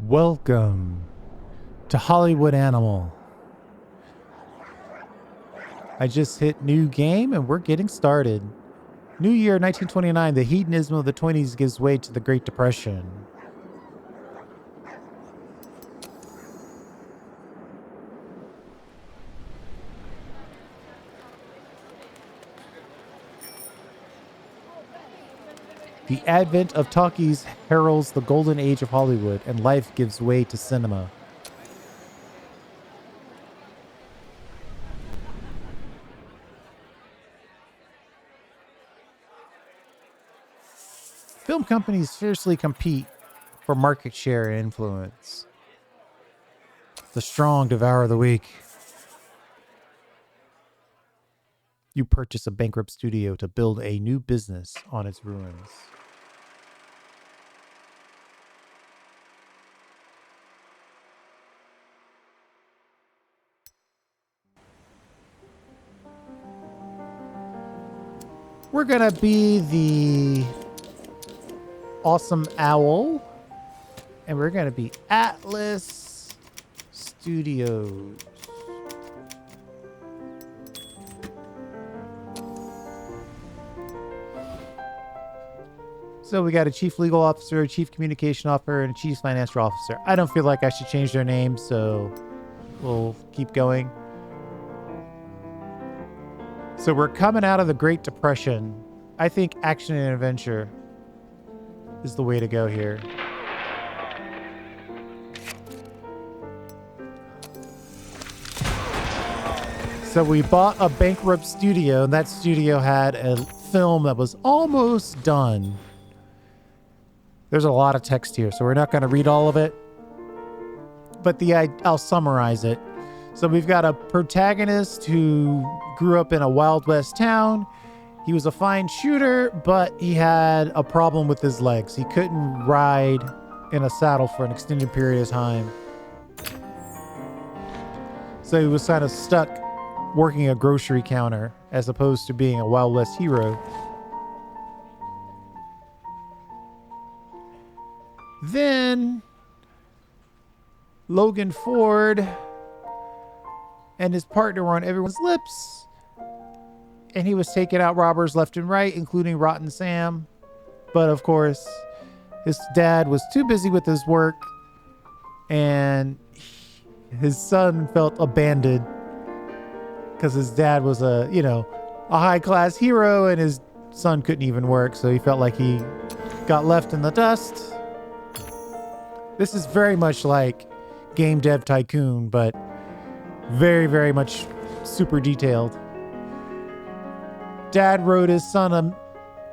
Welcome to Hollywood Animal. I just hit new game and we're getting started. New year 1929, the hedonism of the 20s gives way to the Great Depression. The advent of talkies heralds the golden age of Hollywood, and life gives way to cinema. Film companies fiercely compete for market share and influence. The strong devour the weak. You purchase a bankrupt studio to build a new business on its ruins. We're gonna be the awesome owl, and we're gonna be Atlas Studios. So we got a chief legal officer, a chief communication officer, and a chief financial officer. I don't feel like I should change their names, so we'll keep going. So we're coming out of the Great Depression. I think action and adventure is the way to go here. So we bought a bankrupt studio, and that studio had a film that was almost done. There's a lot of text here, so we're not going to read all of it. But I'll summarize it. So we've got a protagonist who grew up in a Wild West town. He was a fine shooter, but he had a problem with his legs. He couldn't ride in a saddle for an extended period of time. So he was kind of stuck working a grocery counter as opposed to being a Wild West hero. Then Logan Ford and his partner were on everyone's lips, and he was taking out robbers left and right, including Rotten Sam. But of course, his dad was too busy with his work, and his son felt abandoned because his dad was a high-class hero, and his son couldn't even work, so he felt like he got left in the dust. This is very much like game Dev Tycoon, but very, very much super detailed. Dad wrote his son a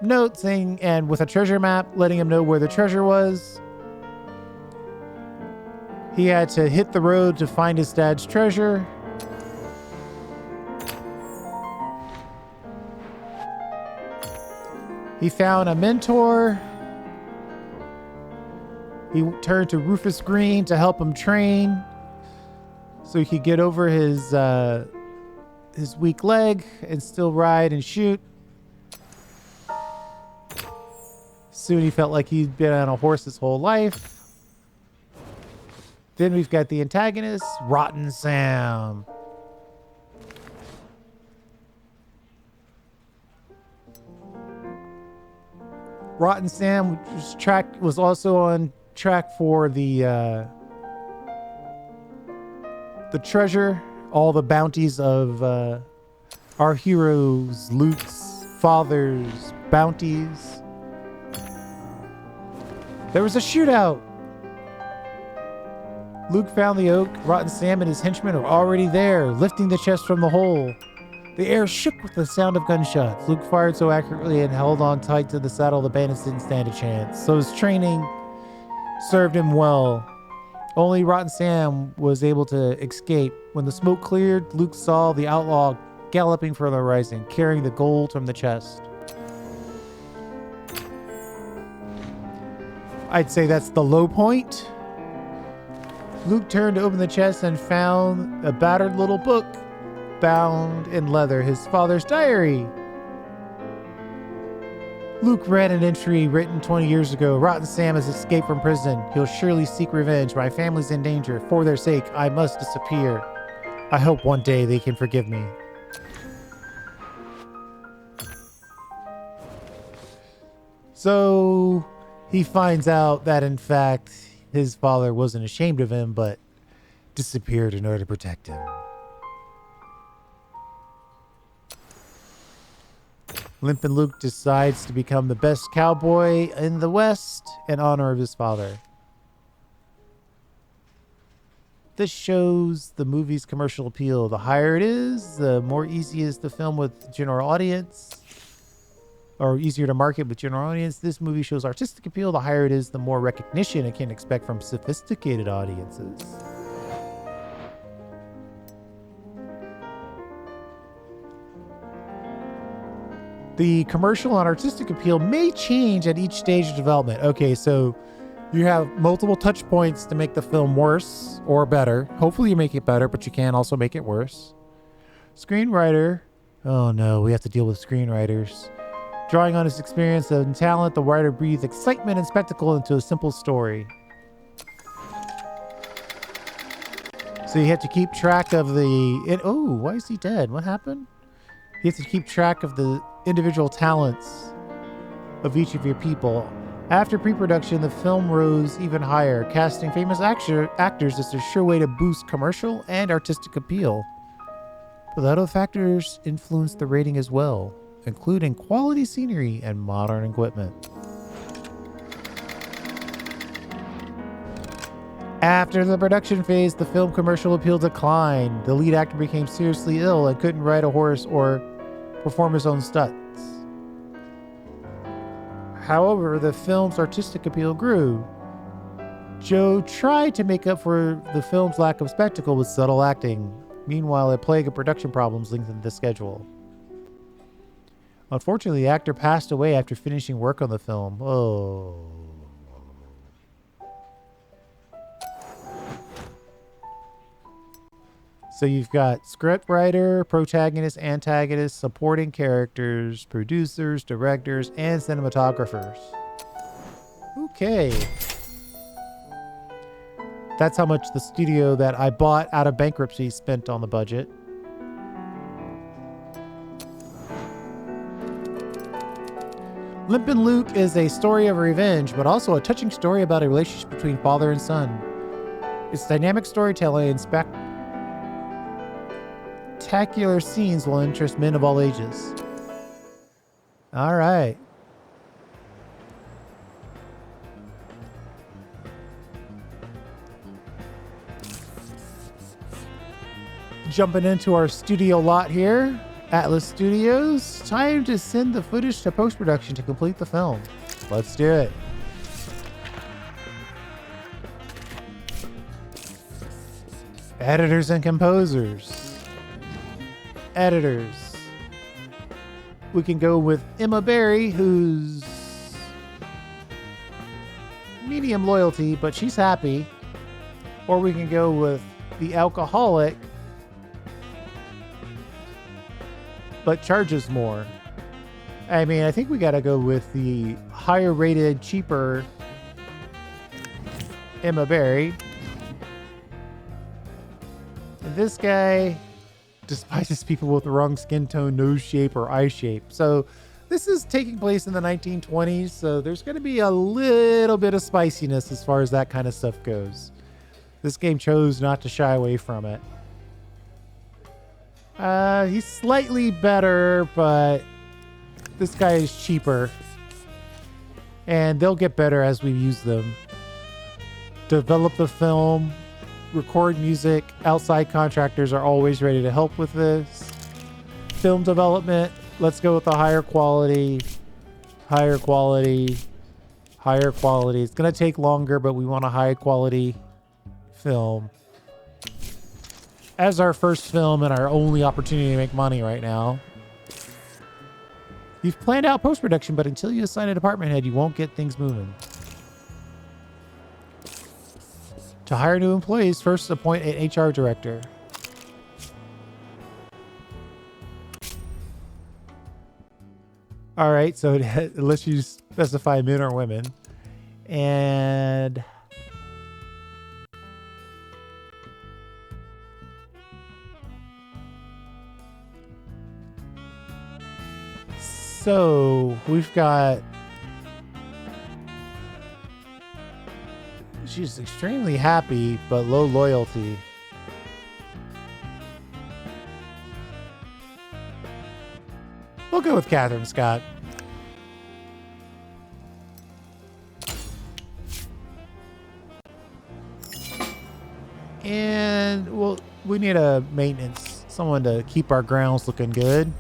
note saying, and with a treasure map, letting him know where the treasure was. He had to hit the road to find his dad's treasure. He found a mentor. He turned to Rufus Green to help him train so he could get over his weak leg and still ride and shoot. Soon he felt like he'd been on a horse his whole life. Then we've got the antagonist, Rotten Sam. Rotten Sam was also on track for the treasure, all the bounties of our heroes, Luke's father's bounties. There was a shootout. Luke found the oak. Rotten Sam and his henchmen were already there, lifting the chest from the hole. The air shook with the sound of gunshots. Luke fired so accurately and held on tight to the saddle the bandits didn't stand a chance. So his training served him well. Only Rotten Sam was able to escape. When the smoke cleared, Luke saw the outlaw galloping from the horizon, carrying the gold from the chest. I'd say that's the low point. Luke turned to open the chest and found a battered little book bound in leather, his father's diary. Luke read an entry written 20 years ago. Rotten Sam has escaped from prison. He'll surely seek revenge. My family's in danger. For their sake, I must disappear. I hope one day they can forgive me. So he finds out that, in fact, his father wasn't ashamed of him, but disappeared in order to protect him. Limpin' Luke decides to become the best cowboy in the West in honor of his father. This shows the movie's commercial appeal. The higher it is, the more easy is the film with general audience, or easier to market with general audience. This movie shows artistic appeal. The higher it is, the more recognition it can expect from sophisticated audiences. The commercial and artistic appeal may change at each stage of development. Okay, so you have multiple touch points to make the film worse or better. Hopefully you make it better, but you can also make it worse. Screenwriter. Oh no, we have to deal with screenwriters. Drawing on his experience and talent, the writer breathes excitement and spectacle into a simple story. So you have to keep track of oh, why is he dead? What happened? You have to keep track of the individual talents of each of your people. After pre-production, the film rose even higher. Casting famous actors is a sure way to boost commercial and artistic appeal. But other factors influence the rating as well, including quality scenery and modern equipment. After the production phase, the film commercial appeal declined. The lead actor became seriously ill and couldn't ride a horse or perform his own stunts. However, the film's artistic appeal grew. Joe tried to make up for the film's lack of spectacle with subtle acting. Meanwhile, a plague of production problems lengthened the schedule. Unfortunately, the actor passed away after finishing work on the film. Oh. So you've got scriptwriter, protagonist, antagonist, supporting characters, producers, directors, and cinematographers. Okay. That's how much the studio that I bought out of bankruptcy spent on the budget. Limpin' Luke is a story of revenge, but also a touching story about a relationship between father and son. Its dynamic storytelling and spectacular scenes will interest men of all ages. All right. Jumping into our studio lot here, Atlas Studios. Time to send the footage to post-production to complete the film. Let's do it. Editors and composers. Editors. We can go with Emma Berry, who's medium loyalty, but she's happy. Or we can go with the alcoholic, but charges more. I mean, I think we gotta go with the higher rated, cheaper Emma Berry. And this guy despises people with the wrong skin tone, nose shape, or eye shape. So this is taking place in the 1920s, so there's going to be a little bit of spiciness as far as that kind of stuff goes. This game chose not to shy away from it. He's slightly better, but this guy is cheaper. And they'll get better as we use them. Develop the film, record music. Outside contractors are always ready to help with this. Film development, let's go with the higher quality. Higher quality. Higher quality. It's going to take longer, but we want a high quality film. As our first film and our only opportunity to make money right now. You've planned out post-production, but until you assign a department head, you won't get things moving. To hire new employees, first appoint an HR director. All right, so unless you specify men or women. And so we've got, she's extremely happy, but low loyalty. We'll go with Catherine Scott. And well, we need a maintenance, someone to keep our grounds looking good.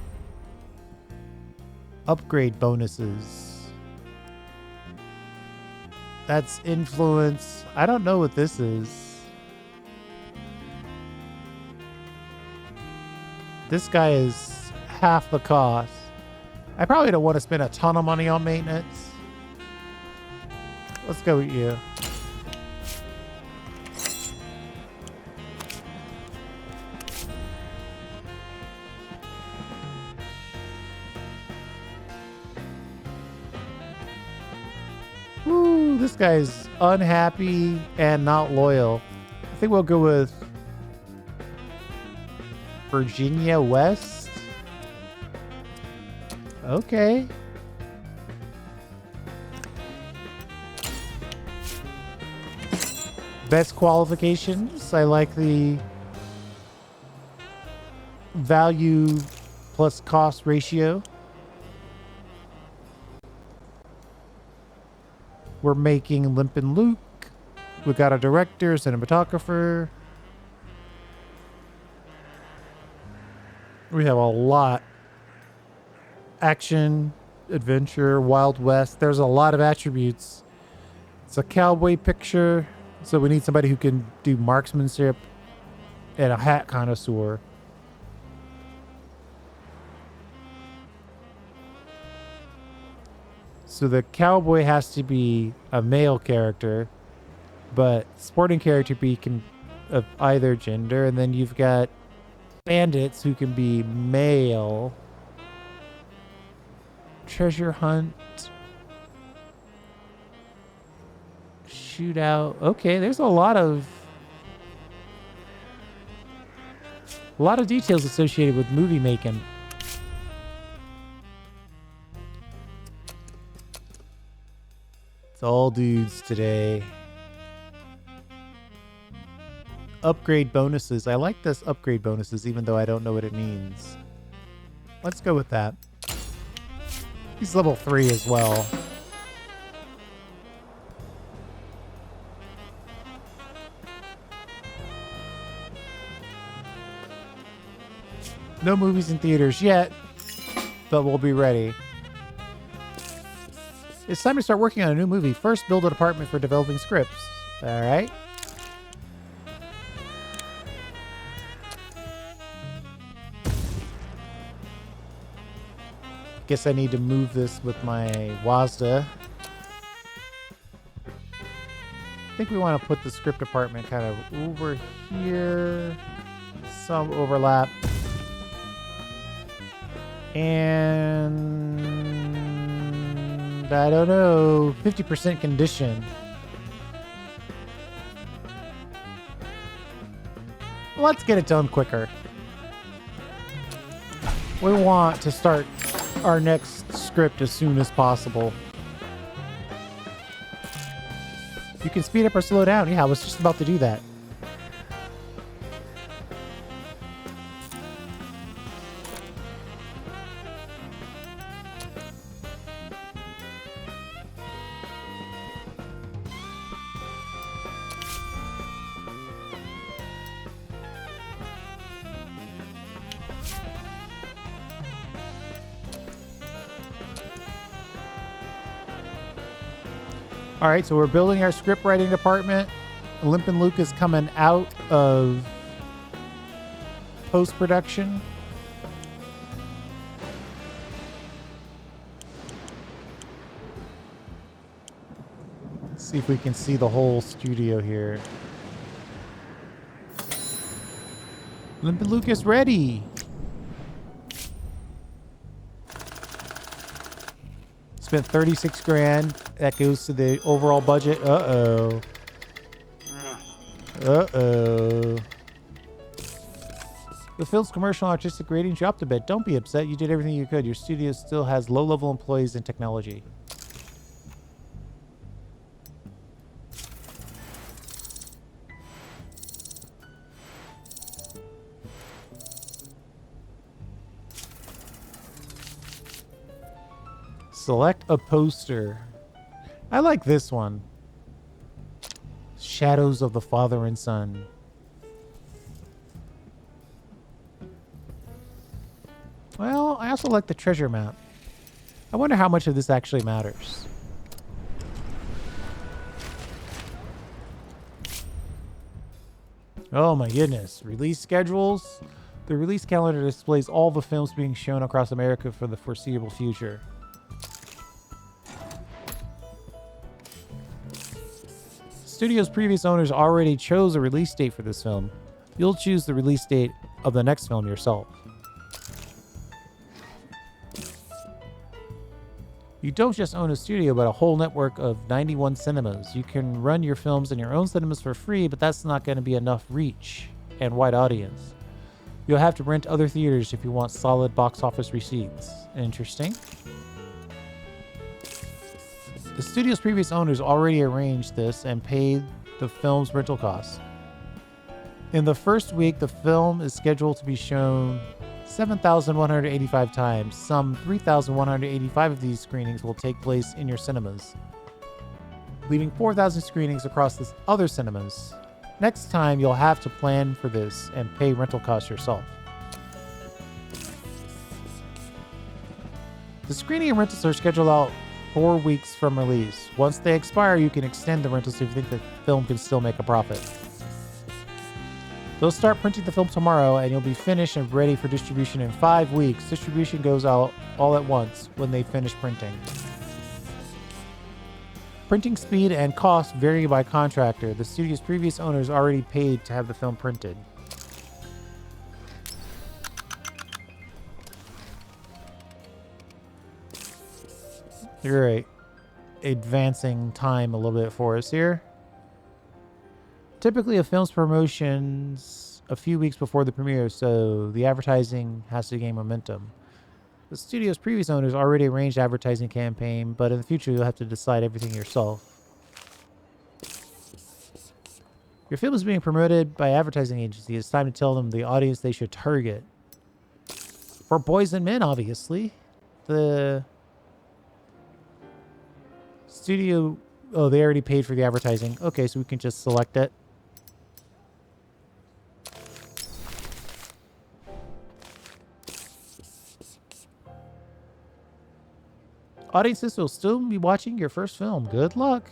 Upgrade bonuses. That's influence. I don't know what this is. This guy is half the cost. I probably don't want to spend a ton of money on maintenance. Let's go with you. Woo, this guy's unhappy and not loyal. I think we'll go with Virginia West. Okay. Best qualifications. I like the value plus cost ratio. We're making Limp and Luke. We got a director, cinematographer. We have a lot. Action, adventure, Wild West. There's a lot of attributes. It's a cowboy picture, so we need somebody who can do marksmanship and a hat connoisseur. So the cowboy has to be a male character, but sporting character can of either gender, and then you've got bandits who can be male. Treasure hunt. Shootout. Okay, there's a lot of details associated with movie making. It's all dudes today. Upgrade bonuses. I like this upgrade bonuses, even though I don't know what it means. Let's go with that. He's level 3 as well. No movies in theaters yet, but we'll be ready. It's time to start working on a new movie. First, build a department for developing scripts. All right. Guess I need to move this with my WASDA. I think we want to put the script department kind of over here. Some overlap. And I don't know, 50% condition. Let's get it done quicker. We want to start our next script as soon as possible. You can speed up or slow down. Yeah, I was just about to do that. All right, so we're building our script writing department. Limp and Luke is coming out of post-production. Let's see if we can see the whole studio here. Limp and Luke is ready. spent 36 grand. That goes to the overall budget. Uh-oh. Uh-oh. The film's commercial and artistic rating dropped a bit. Don't be upset. You did everything you could. Your studio still has low-level employees and technology. Select a poster. I like this one. Shadows of the Father and Son. Well, I also like the treasure map. I wonder how much of this actually matters. Oh my goodness. Release schedules. The release calendar displays all the films being shown across America for the foreseeable future. Studio's previous owners already chose a release date for this film. You'll choose the release date of the next film yourself. You don't just own a studio, but a whole network of 91 cinemas. You can run your films in your own cinemas for free, but that's not going to be enough reach and wide audience. You'll have to rent other theaters if you want solid box office receipts. Interesting. The studio's previous owners already arranged this and paid the film's rental costs. In the first week, the film is scheduled to be shown 7,185 times. Some 3,185 of these screenings will take place in your cinemas, leaving 4,000 screenings across the other cinemas. Next time, you'll have to plan for this and pay rental costs yourself. The screening and rentals are scheduled out 4 weeks from release. Once they expire, you can extend the rentals if you think the film can still make a profit. They'll start printing the film tomorrow, and you'll be finished and ready for distribution in 5 weeks. Distribution goes out all at once when they finish printing. Printing speed and cost vary by contractor. The studio's previous owners already paid to have the film printed. You're right. Advancing time a little bit for us here. Typically, a film's promotion's a few weeks before the premiere, so the advertising has to gain momentum. The studio's previous owners already arranged advertising campaign, but in the future, you'll have to decide everything yourself. Your film is being promoted by advertising agency. It's time to tell them the audience they should target. For boys and men, obviously. The studio... Oh, they already paid for the advertising. Okay, so we can just select it. Audiences will still be watching your first film. Good luck.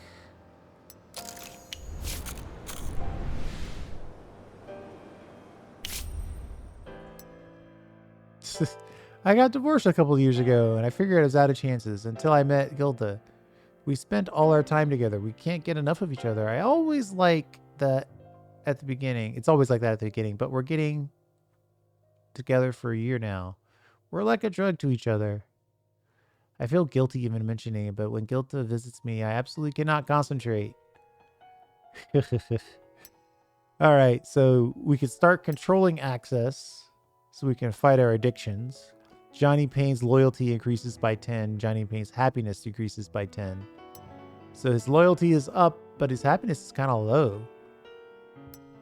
I got divorced a couple of years ago, and I figured I was out of chances until I met Gilda. We spent all our time together. We can't get enough of each other. I always like that at the beginning. It's always like that at the beginning, but we're getting together for a year now. We're like a drug to each other. I feel guilty even mentioning it, but when Gilda visits me, I absolutely cannot concentrate. All right, so we can start controlling access so we can fight our addictions. Johnny Payne's loyalty increases by 10. Johnny Payne's happiness decreases by 10. So his loyalty is up, but his happiness is kind of low.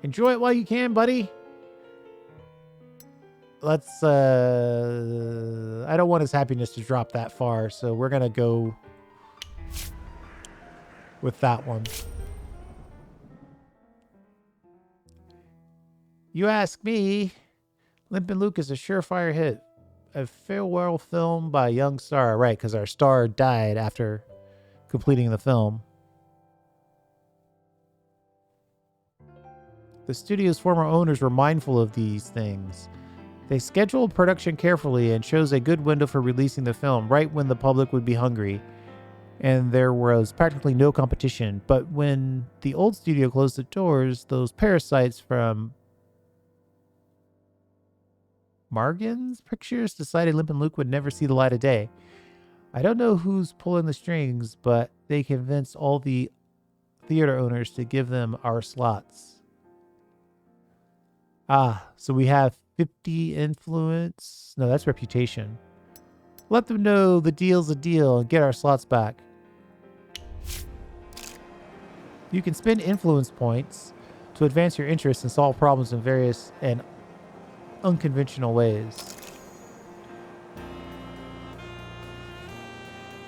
Enjoy it while you can, buddy. Let's, I don't want his happiness to drop that far, so we're going to go with that one. You ask me, Limpin' Luke is a surefire hit. A farewell film by a young star. Right, because our star died after completing the film. The studio's former owners were mindful of these things. They scheduled production carefully and chose a good window for releasing the film, right when the public would be hungry, and there was practically no competition. But when the old studio closed the doors, those parasites from Margan's Pictures decided Limpin' Luke would never see the light of day. I don't know who's pulling the strings, but they convinced all the theater owners to give them our slots. Ah, so we have 50 influence. No, that's reputation. Let them know the deal's a deal and get our slots back. You can spend influence points to advance your interests and solve problems in various and unconventional ways.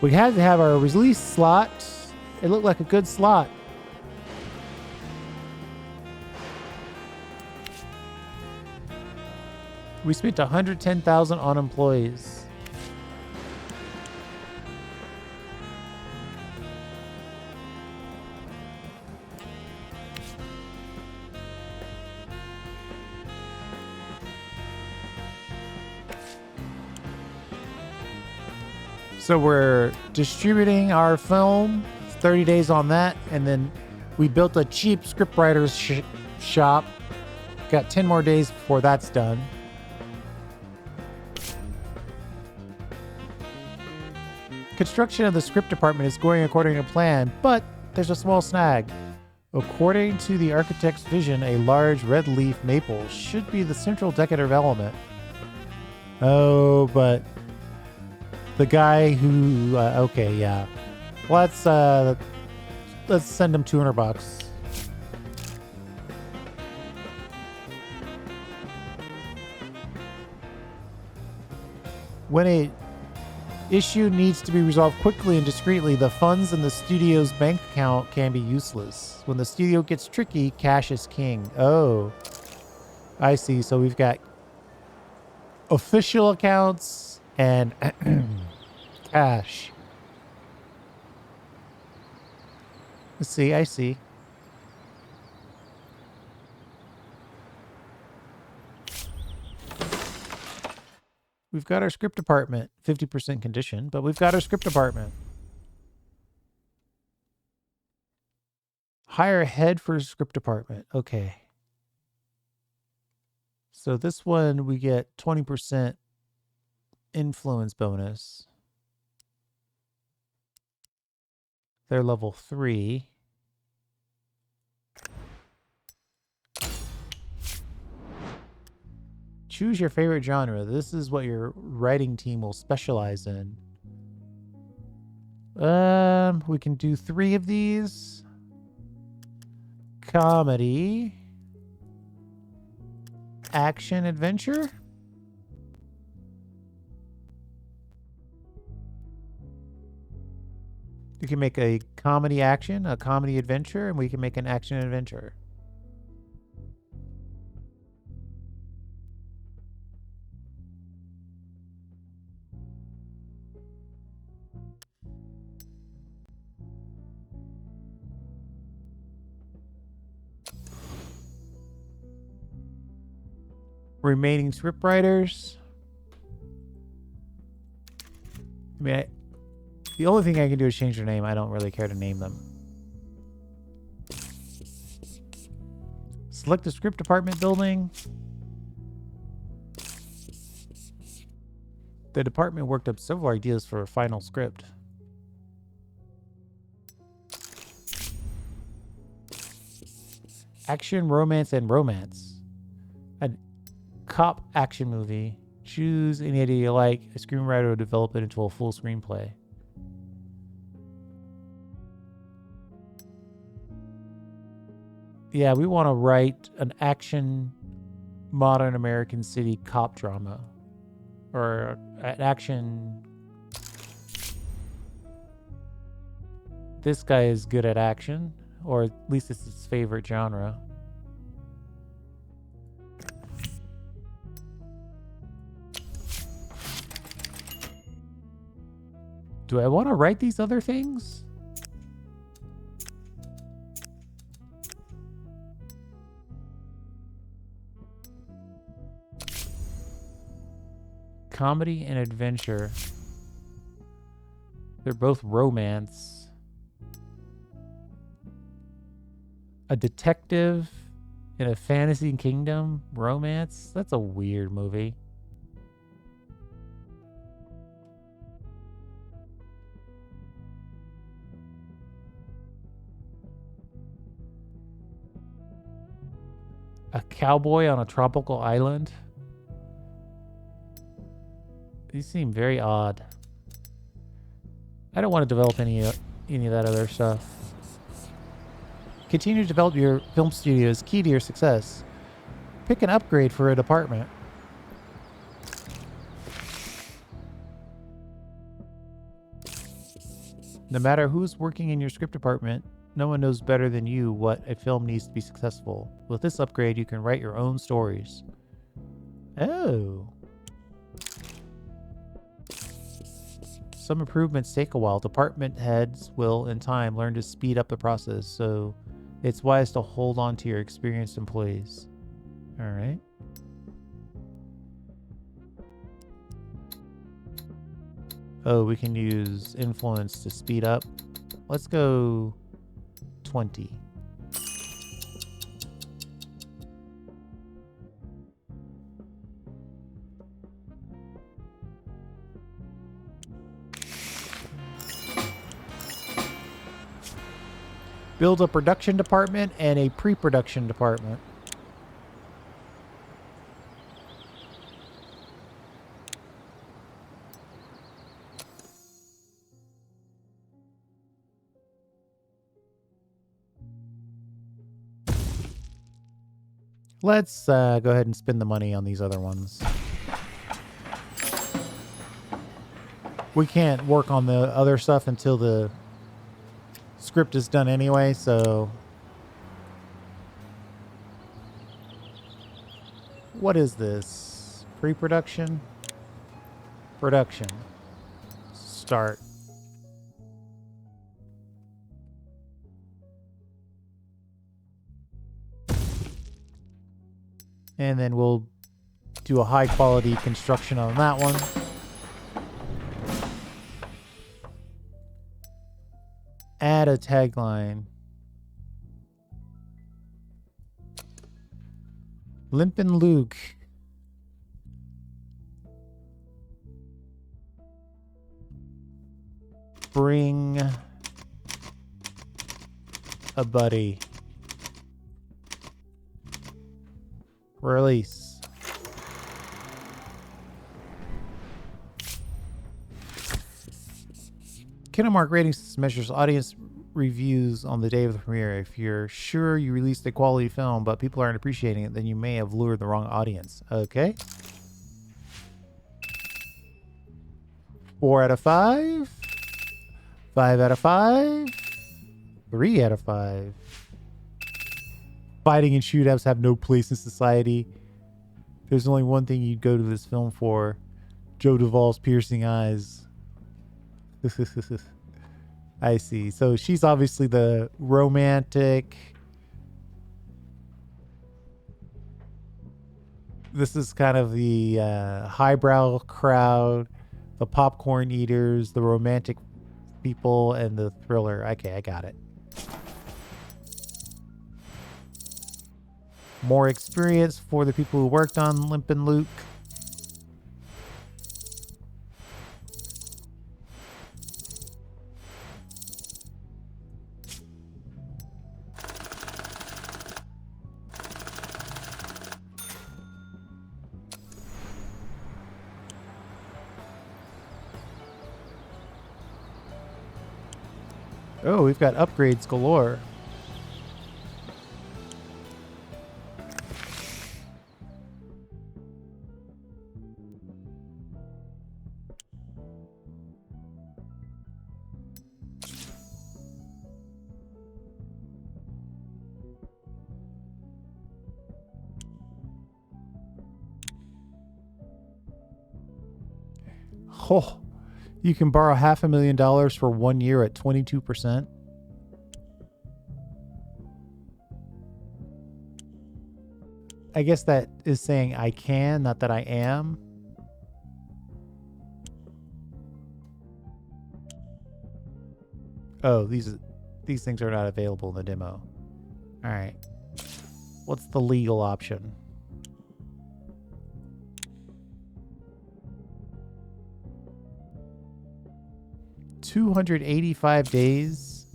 We had to have our release slot. It looked like a good slot. We spent 110,000 on employees. So we're distributing our film, 30 days on that, and then we built a cheap scriptwriter's shop. Got 10 more days before that's done. Construction of the script department is going according to plan, but there's a small snag. According to the architect's vision, a large red leaf maple should be the central decorative element. Oh, but the guy who, okay, yeah. Let's send him $200. When a issue needs to be resolved quickly and discreetly, the funds in the studio's bank account can be useless. When the studio gets tricky, cash is king. Oh, I see. So we've got official accounts and cash. Let's see. I see. We've got our script department, 50% condition, but we've got our script department. Hire a head for script department. Okay. So this one, we get 20% influence bonus. They're level 3. Choose your favorite genre. This is what your writing team will specialize in. We can do 3 of these. Comedy. Action adventure. You can make a comedy action, a comedy adventure, and we can make an action adventure. Remaining scriptwriters. I mean, the only thing I can do is change their name. I don't really care to name them. Select the script department building. The department worked up several ideas for a final script. Action, romance, and romance. A cop action movie. Choose any idea you like. A screenwriter will develop it into a full screenplay. Yeah, we want to write an action modern American city cop drama. Or an action. This guy is good at action. Or at least it's his favorite genre. Do I want to write these other things? Comedy and adventure. They're both romance. A detective in a fantasy kingdom romance? That's a weird movie. A cowboy on a tropical island? These seem very odd. I don't want to develop any of that other stuff. Continue to develop your film studio is key to your success. Pick an upgrade for a department. No matter who's working in your script department, no one knows better than you what a film needs to be successful. With this upgrade, you can write your own stories. Oh. Some improvements take a while. Department heads will, in time, learn to speed up the process, so it's wise to hold on to your experienced employees. All right. Oh, we can use influence to speed up. Let's go 20. Build a production department and a pre-production department. Let's go ahead and spend the money on these other ones. We can't work on the other stuff until the script is done anyway, so... What is this? Pre-production? Production. Start. And then we'll do a high quality construction on that one. Add a tagline. Limpin' Luke. Bring a buddy. Release. Kinomark Ratings System measures audience reviews on the day of the premiere. If you're sure you released a quality film, but people aren't appreciating it, then you may have lured the wrong audience. Okay. 4 out of 5. 5 out of 5. 3 out of 5. Fighting and shootouts have no place in society. There's only one thing you'd go to this film for. Joe Duvall's piercing eyes. I see. So she's obviously the romantic. This is kind of the highbrow crowd, the popcorn eaters, the romantic people, and the thriller. Okay, I got it. More experience for the people who worked on Limpin' Luke. Oh, we've got upgrades galore. Oh, you can borrow $500,000 for 1 year at 22%. I guess that is saying I can, not that I am. Oh, these things are not available in the demo. All right. What's the legal option? $285 days.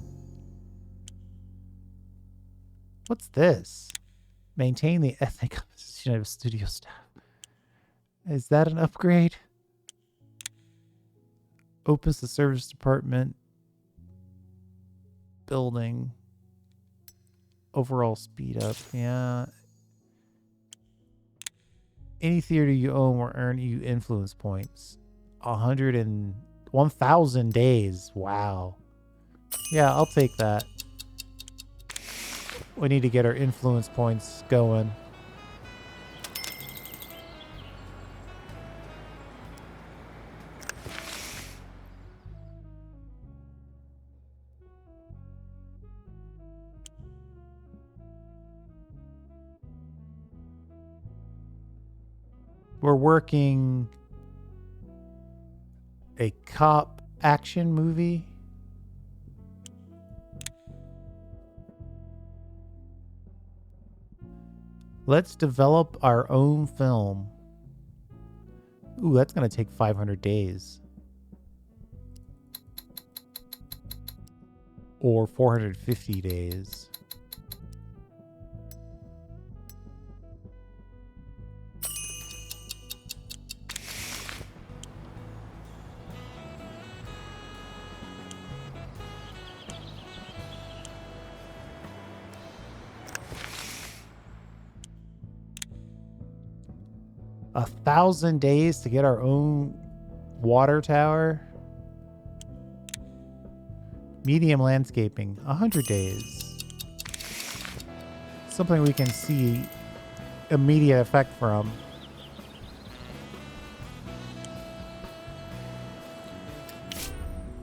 What's this? Maintain the ethnic composition of studio staff. Is that an upgrade? Opens the service department building. Overall speed up. Yeah. Any theater you own will earn you influence points. 1,000 days. Wow. Yeah, I'll take that. We need to get our influence points going. We're working a cop action movie. Let's develop our own film. Ooh, that's going to take 500 days. Or 450 days. A 1,000 days to get our own water tower. Medium landscaping, 100 days. Something we can see immediate effect from.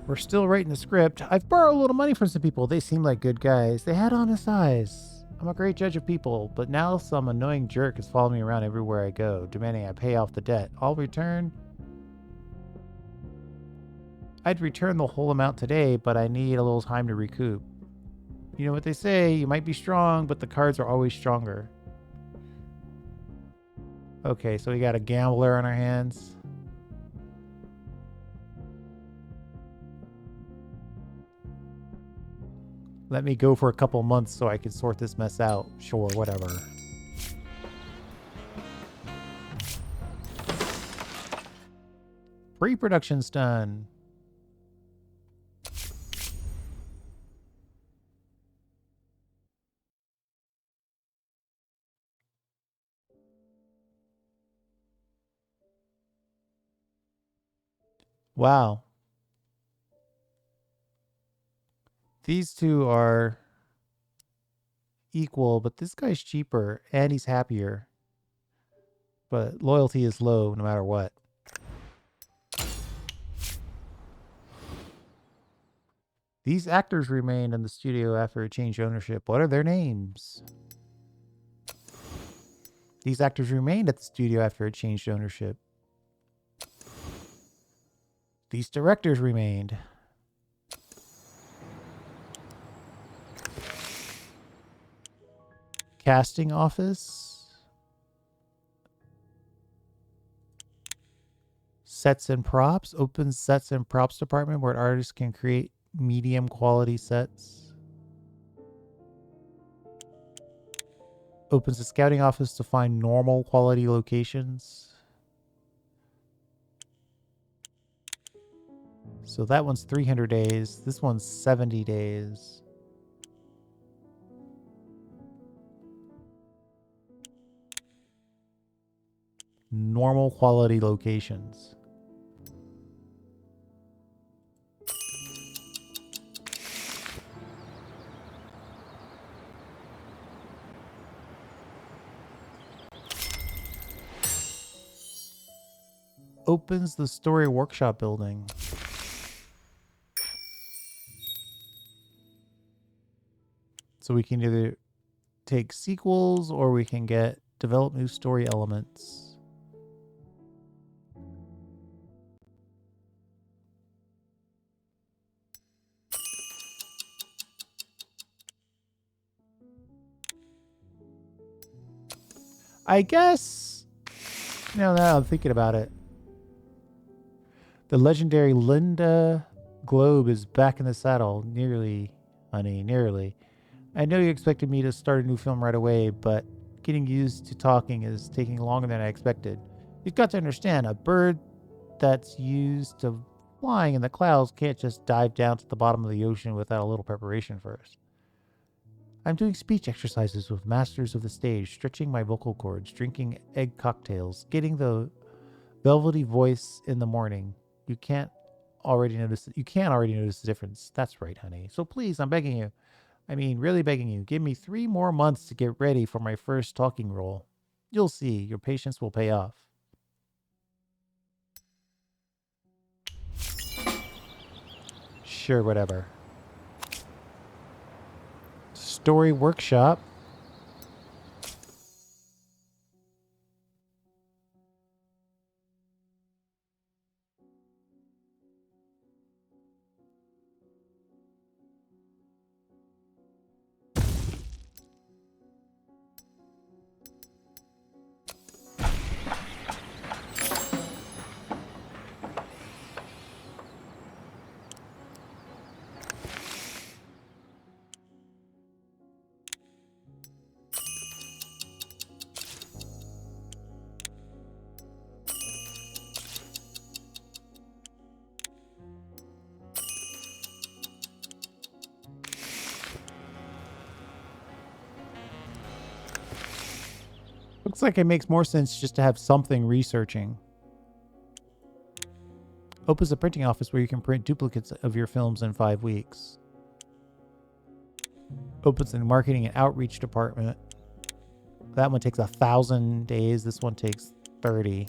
We're still writing the script. I've borrowed a little money from some people. They seem like good guys. They had honest eyes. I'm a great judge of people, but now some annoying jerk is following me around everywhere I go, demanding I pay off the debt. I'd return the whole amount today, but I need a little time to recoup. You know what they say, you might be strong, but the cards are always stronger. Okay, so we got a gambler on our hands. Let me go for a couple months so I can sort this mess out. Sure, whatever. Pre-production's done. Wow. These two are equal, but this guy's cheaper and he's happier. But loyalty is low no matter what. These actors remained in the studio after it changed ownership. What are their names? These actors remained at the studio after it changed ownership. These directors remained. Casting office. Sets and props. Opens sets and props department where artists can create medium quality sets. Opens a scouting office to find normal quality locations. So that one's 300 days. This one's 70 days. Normal quality locations. Opens the story workshop building. So we can either take sequels or we can develop new story elements. I guess, now that I'm thinking about it, the legendary Linda Globe is back in the saddle. Nearly, honey, nearly. I know you expected me to start a new film right away, but getting used to talking is taking longer than I expected. You've got to understand, a bird that's used to flying in the clouds can't just dive down to the bottom of the ocean without a little preparation first. I'm doing speech exercises with masters of the stage, stretching my vocal cords, drinking egg cocktails, getting the velvety voice in the morning. You can't already notice the difference. That's right, honey. So please, I'm begging you. I mean, really begging you. Give me 3 more months to get ready for my first talking role. You'll see. Your patience will pay off. Sure, whatever. Story workshop. Looks like it makes more sense just to have something researching. Opens a printing office where you can print duplicates of your films in 5 weeks. Opens a marketing and outreach department. That one takes 1,000 days. This one takes 30.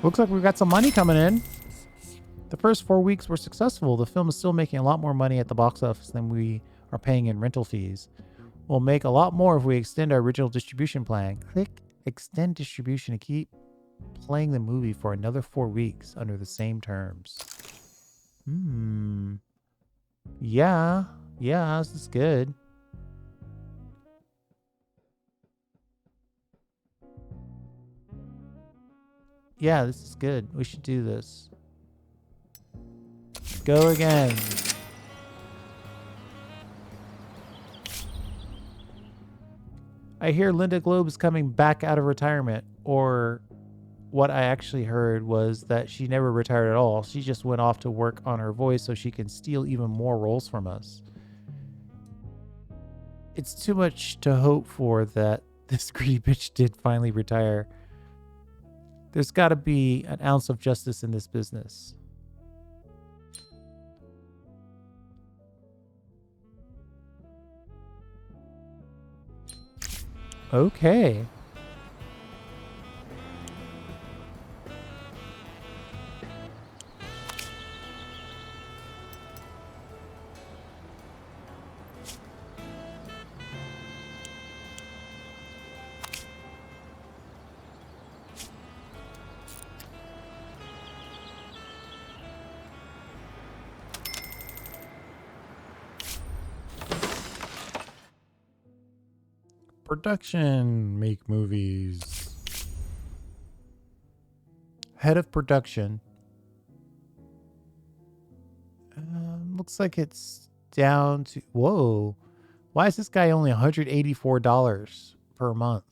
Looks like we've got some money coming in. The first 4 weeks were successful. The film is still making a lot more money at the box office than we are paying in rental fees. We'll make a lot more if we extend our original distribution plan. Click extend distribution to keep playing the movie for another 4 weeks under the same terms. Yeah, this is good. Yeah, this is good. We should do this. Go again. I hear Linda Globe is coming back out of retirement, or what I actually heard was that she never retired at all. She just went off to work on her voice so she can steal even more roles from us. It's too much to hope for that this greedy bitch did finally retire. There's got to be an ounce of justice in this business. Okay. Production, make movies. Head of production. Looks like it's down to... Whoa. Why is this guy only $184 per month?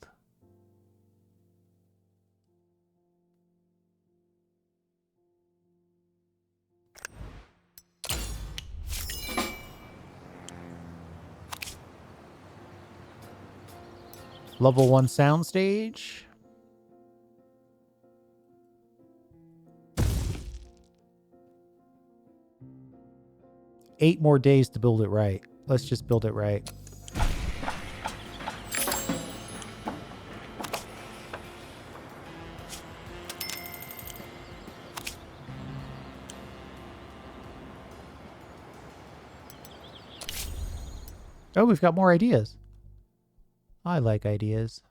Level 1 soundstage. Eight more days to build it right. Let's just build it right. Oh, we've got more ideas. I like ideas.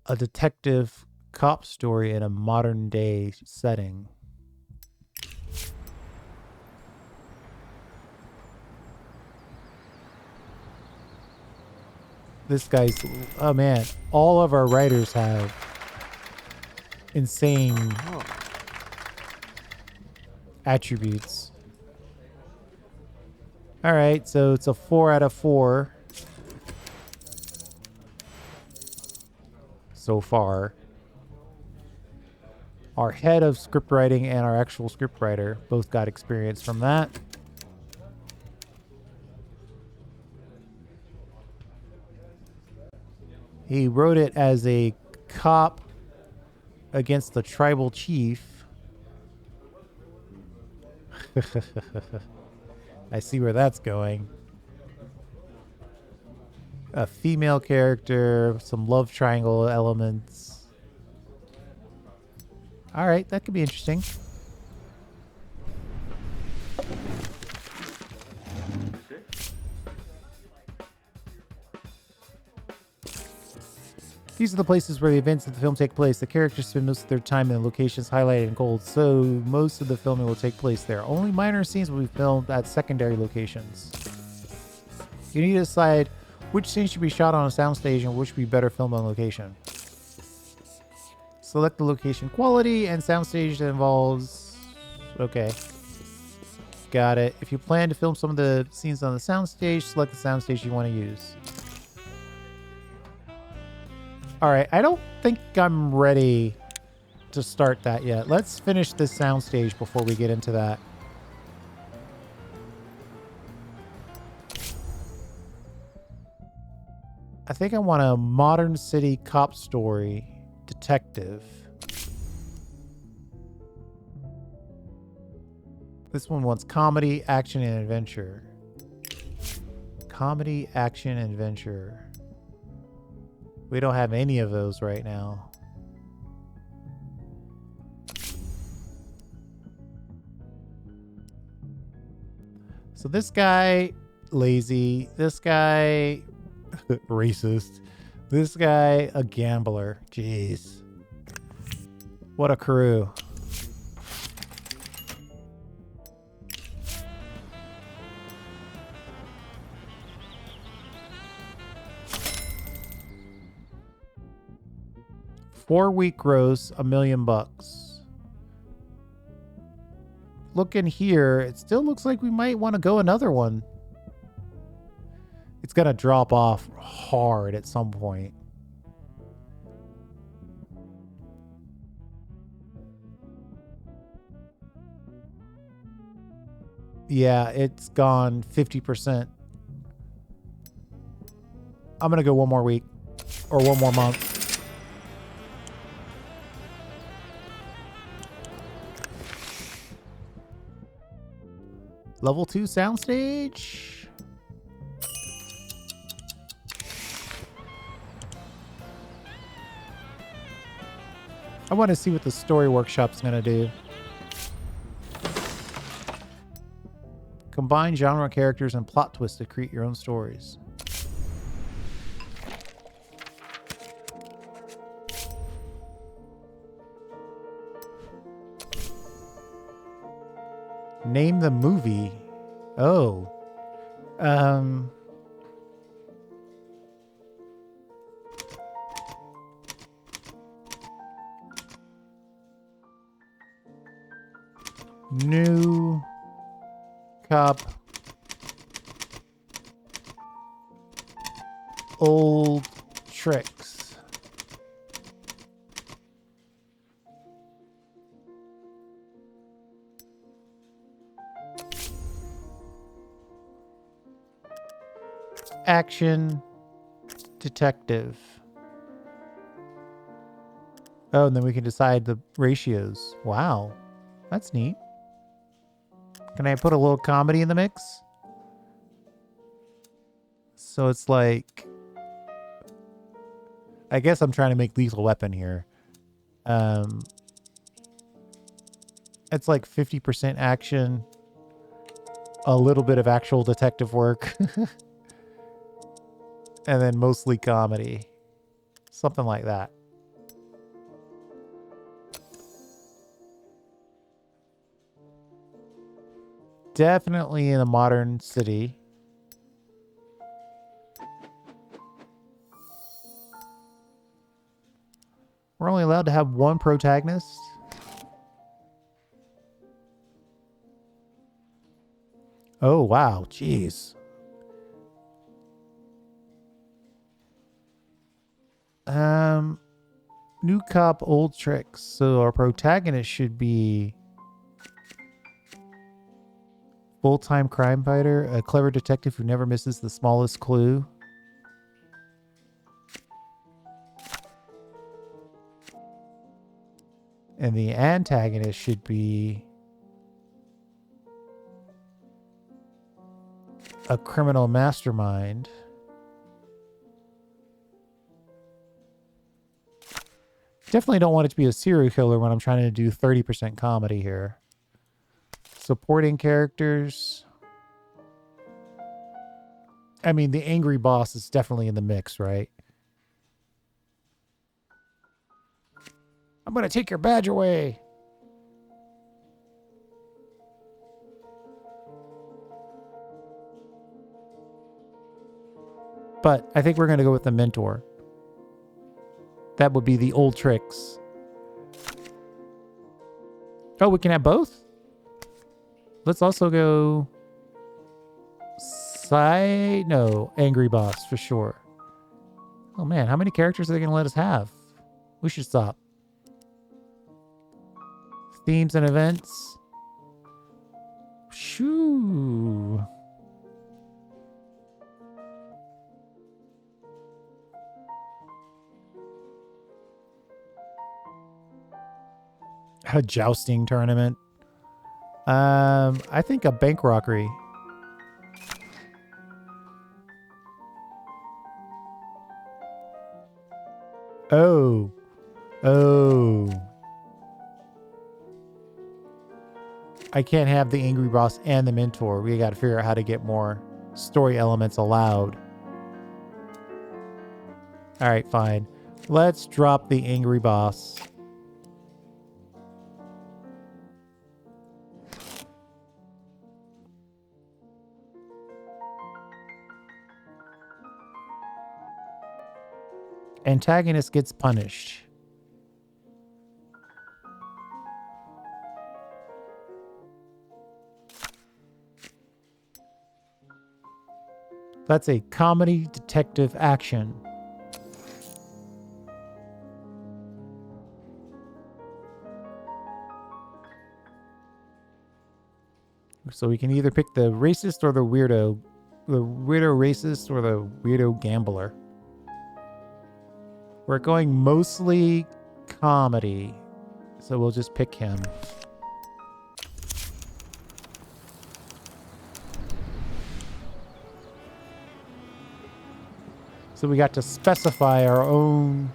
A detective cop story in a modern day setting. This guy's... Oh, man. All of our writers have insane attributes. All right, so it's a 4 out of 4 so far. Our head of script writing and our actual script writer both got experience from that. He wrote it as a cop against the tribal chief. I see where that's going. A female character, some love triangle elements. All right, that could be interesting. These are the places where the events of the film take place. The characters spend most of their time in the locations highlighted in gold, so most of the filming will take place there. Only minor scenes will be filmed at secondary locations. You need to decide which scenes should be shot on a soundstage and which should be better filmed on location. Select the location quality and soundstage that involves... Okay. Got it. If you plan to film some of the scenes on the soundstage, select the soundstage you want to use. Alright, I don't think I'm ready to start that yet. Let's finish this soundstage before we get into that. I think I want a modern city cop story detective. This one wants comedy, action, and adventure. Comedy, action, and adventure. We don't have any of those right now. So this guy, lazy. This guy, racist. This guy, a gambler. Jeez. What a crew. Four-week gross, $1 million. Looking here, it still looks like we might want to go another one. It's gonna drop off hard at some point. Yeah, it's gone 50%. I'm gonna go one more week or one more month. Level 2 soundstage. I want to see what the story workshop's going to do. Combine genre characters and plot twists to create your own stories. Name the movie. Oh. New cop. Old tricks. Action detective. Oh, and then we can decide the ratios. Wow. That's neat. Can I put a little comedy in the mix? So it's like... I guess I'm trying to make Lethal Weapon here. It's like 50% action. A little bit of actual detective work. And then mostly comedy. Something like that. Definitely in a modern city. We're only allowed to have one protagonist. Oh, wow. Jeez. New cop, old tricks. So our protagonist should be full-time crime fighter, a clever detective who never misses the smallest clue. And the antagonist should be a criminal mastermind. Definitely don't want it to be a serial killer when I'm trying to do 30% comedy here. Supporting characters. I mean, the angry boss is definitely in the mix, right? I'm going to take your badge away. But I think we're going to go with the mentor. That would be the old tricks. Oh, we can have both? Let's also go... No, angry boss for sure. Oh man, how many characters are they going to let us have? We should stop. Themes and events. Shoo. A jousting tournament. I think a bank robbery. Oh. I can't have the angry boss and the mentor. We got to figure out how to get more story elements allowed. All right, fine. Let's drop the angry boss. Antagonist gets punished. That's a comedy detective action. So we can either pick the racist or the weirdo. The weirdo racist or the weirdo gambler. We're going mostly comedy. So we'll just pick him. So we got to specify our own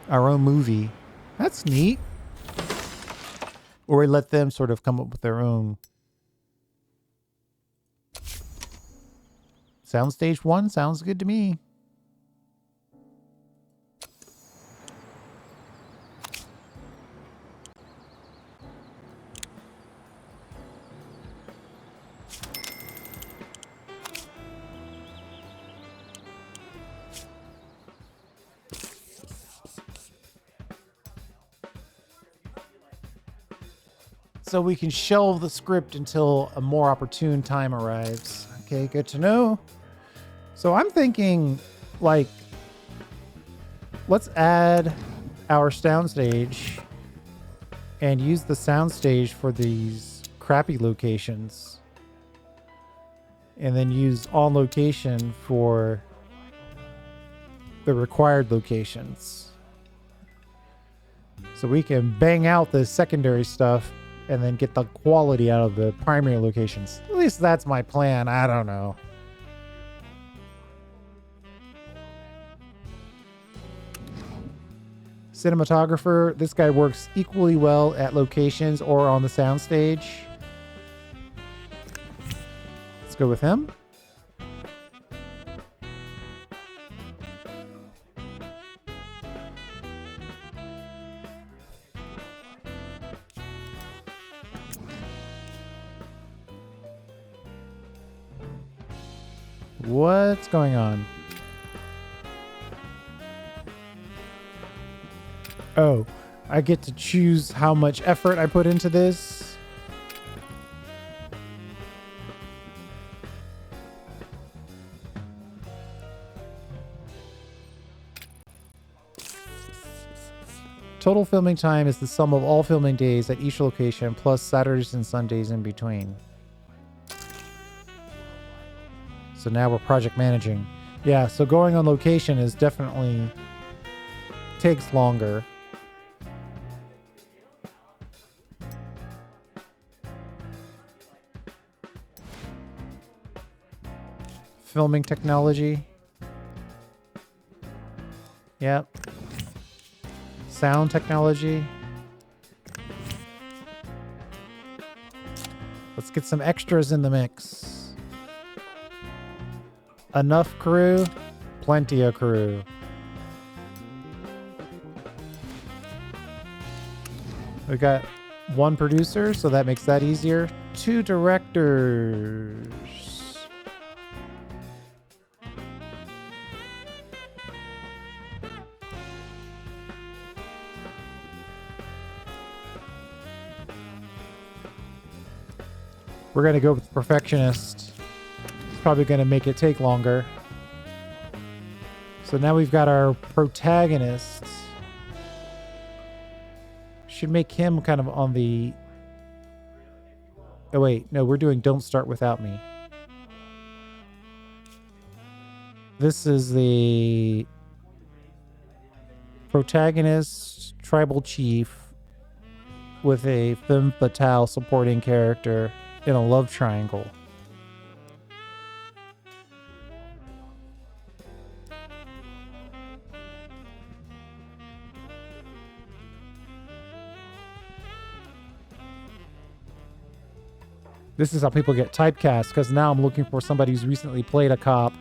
movie. That's neat. Or we let them sort of come up with their own. Soundstage 1 sounds good to me. So we can shelve the script until a more opportune time arrives. Okay, good to know. So I'm thinking, like, let's add our soundstage and use the soundstage for these crappy locations. And then use on location for the required locations. So we can bang out the secondary stuff and then get the quality out of the primary locations. At least that's my plan. I don't know. Cinematographer. This guy works equally well at locations or on the soundstage. Let's go with him. What's going on? Oh, I get to choose how much effort I put into this. Total filming time is the sum of all filming days at each location, plus Saturdays and Sundays in between. So now we're project managing. Yeah, so going on location is definitely takes longer. Filming technology. Yep. Sound technology. Let's get some extras in the mix. Enough crew, plenty of crew. We got one producer, so that makes that easier. 2 directors. We're going to go with perfectionist. It's probably going to make it take longer. So now we've got our protagonist. Should make him kind of on the... Oh, wait. No, we're doing Don't Start Without Me. This is the protagonist, tribal chief, with a femme fatale supporting character in a love triangle. This is how people get typecast, because now I'm looking for somebody who's recently played a cop.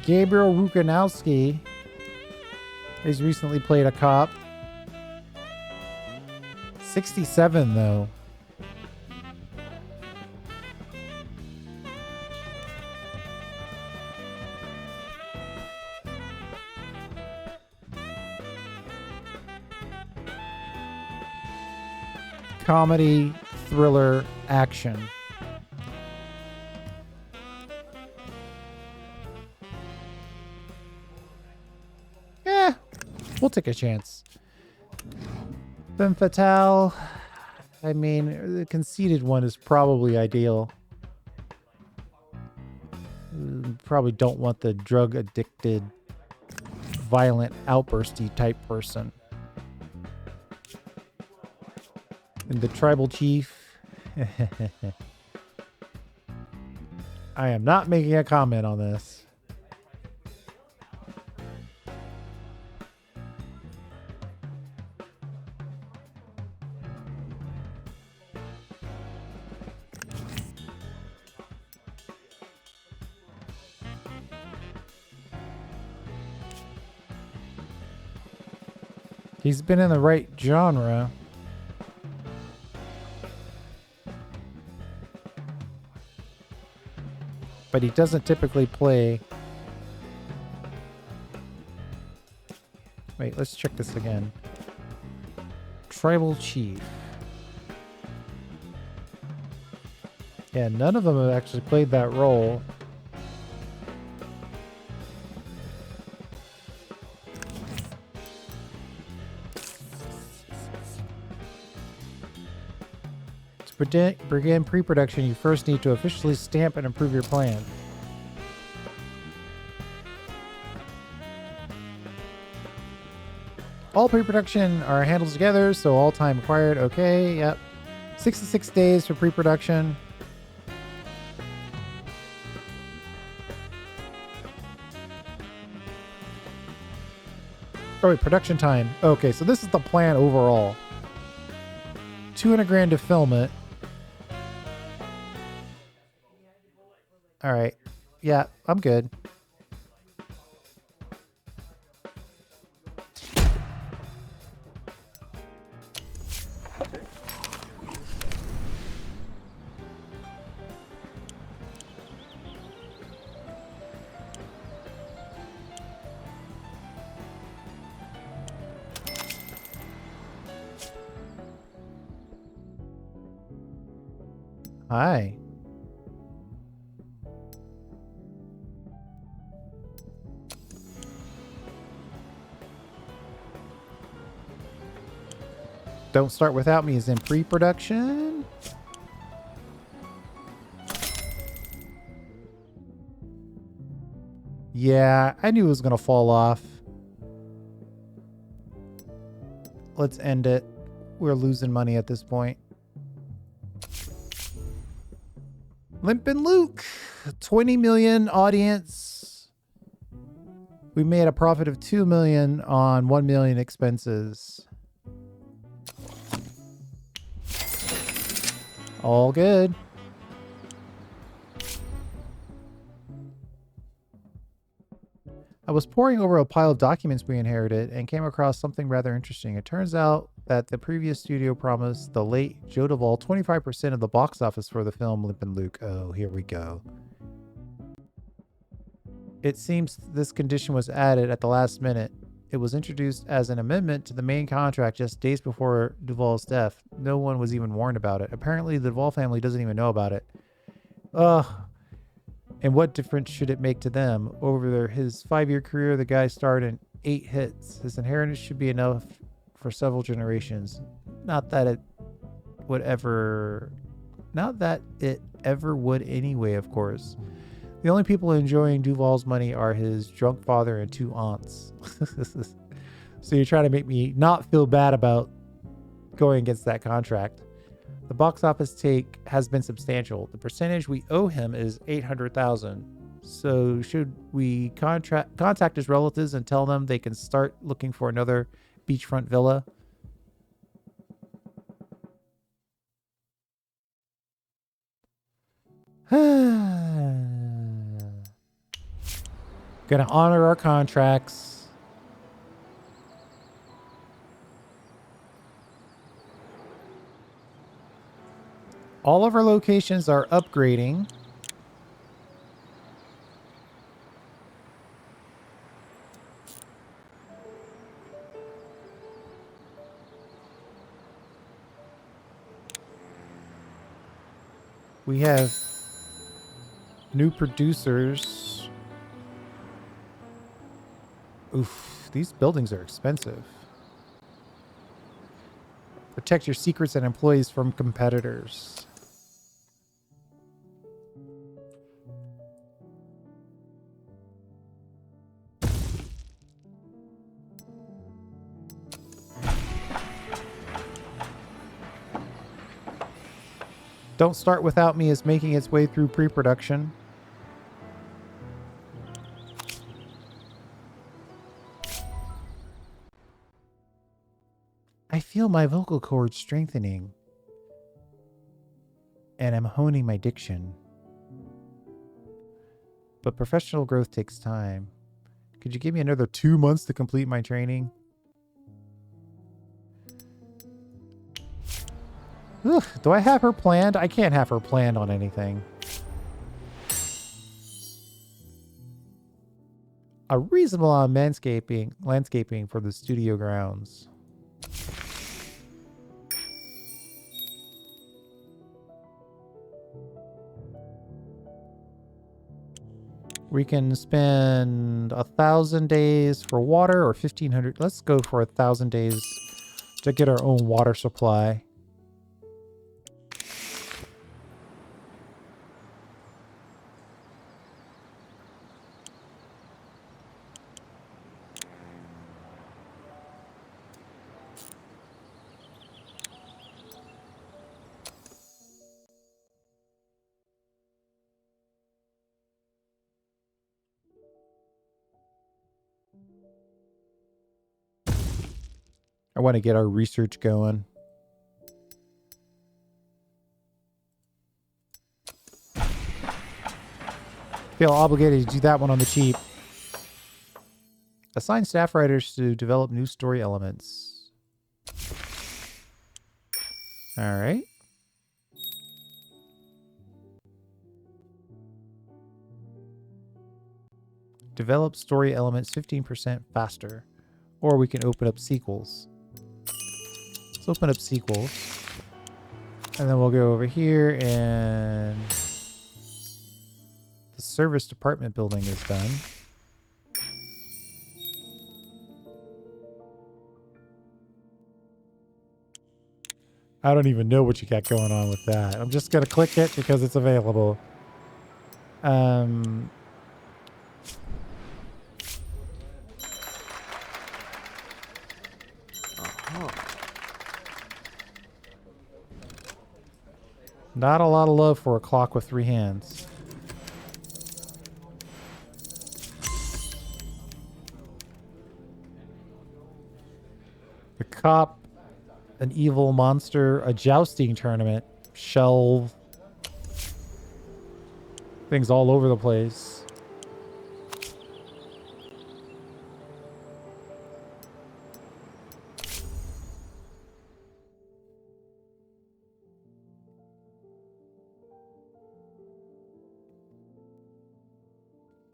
Gabriel Rukanowski has recently played a cop. 67 though. Comedy, thriller, action. We'll take a chance. Femme fatale. I mean, the conceited one is probably ideal. Probably don't want the drug addicted, violent, outbursty type person. And the tribal chief. I am not making a comment on this. He's been in the right genre. But he doesn't typically play. Wait, let's check this again. Tribal chief. Yeah, none of them have actually played that role. To begin pre-production, you first need to officially stamp and approve your plan. All pre-production are handled together, so all time required. Okay, yep. 66 days for pre-production. Oh wait, production time. Okay, so this is the plan overall. 200 grand to film it. All right. Yeah, I'm good. Hi. Don't Start Without Me is in pre-production. Yeah, I knew it was going to fall off. Let's end it. We're losing money at this point. Limp and Luke, 20 million audience. We made a profit of 2 million on 1 million expenses. All good. I was poring over a pile of documents we inherited and came across something rather interesting. It turns out that the previous studio promised the late Joe Duvall 25% of the box office for the film Limp and Luke. Oh, here we go. It seems this condition was added at the last minute. It was introduced as an amendment to the main contract just days before Duvall's death. No one was even warned about it. Apparently, the Duvall family doesn't even know about it. Ugh. And what difference should it make to them? Over his 5-year career, the guy starred in 8 hits. His inheritance should be enough for several generations. Not that it ever would anyway, of course. The only people enjoying Duvall's money are his drunk father and 2 aunts. So you're trying to make me not feel bad about going against that contract. The box office take has been substantial. The percentage we owe him is $800,000. So should we contact his relatives and tell them they can start looking for another beachfront villa? Gonna honor our contracts. All of our locations are upgrading. We have new producers. Oof, these buildings are expensive. Protect your secrets and employees from competitors. Don't Start Without Me is making its way through pre-production. I feel my vocal cords strengthening. And I'm honing my diction. But professional growth takes time. Could you give me another 2 months to complete my training? Ugh, do I have her planned? I can't have her planned on anything. A reasonable amount of landscaping for the studio grounds. We can spend 1,000 days for water or 1,500. Let's go for 1,000 days to get our own water supply. I want to get our research going. Feel obligated to do that one on the cheap. Assign staff writers to develop new story elements. All right. Develop story elements 15% faster. Or we can open up sequels. Let's open up sequels. And then we'll go over here and the service department building is done. I don't even know what you got going on with that. I'm just going to click it because it's available. Not a lot of love for a clock with 3 hands. The cop, an evil monster, a jousting tournament, shelve, things all over the place.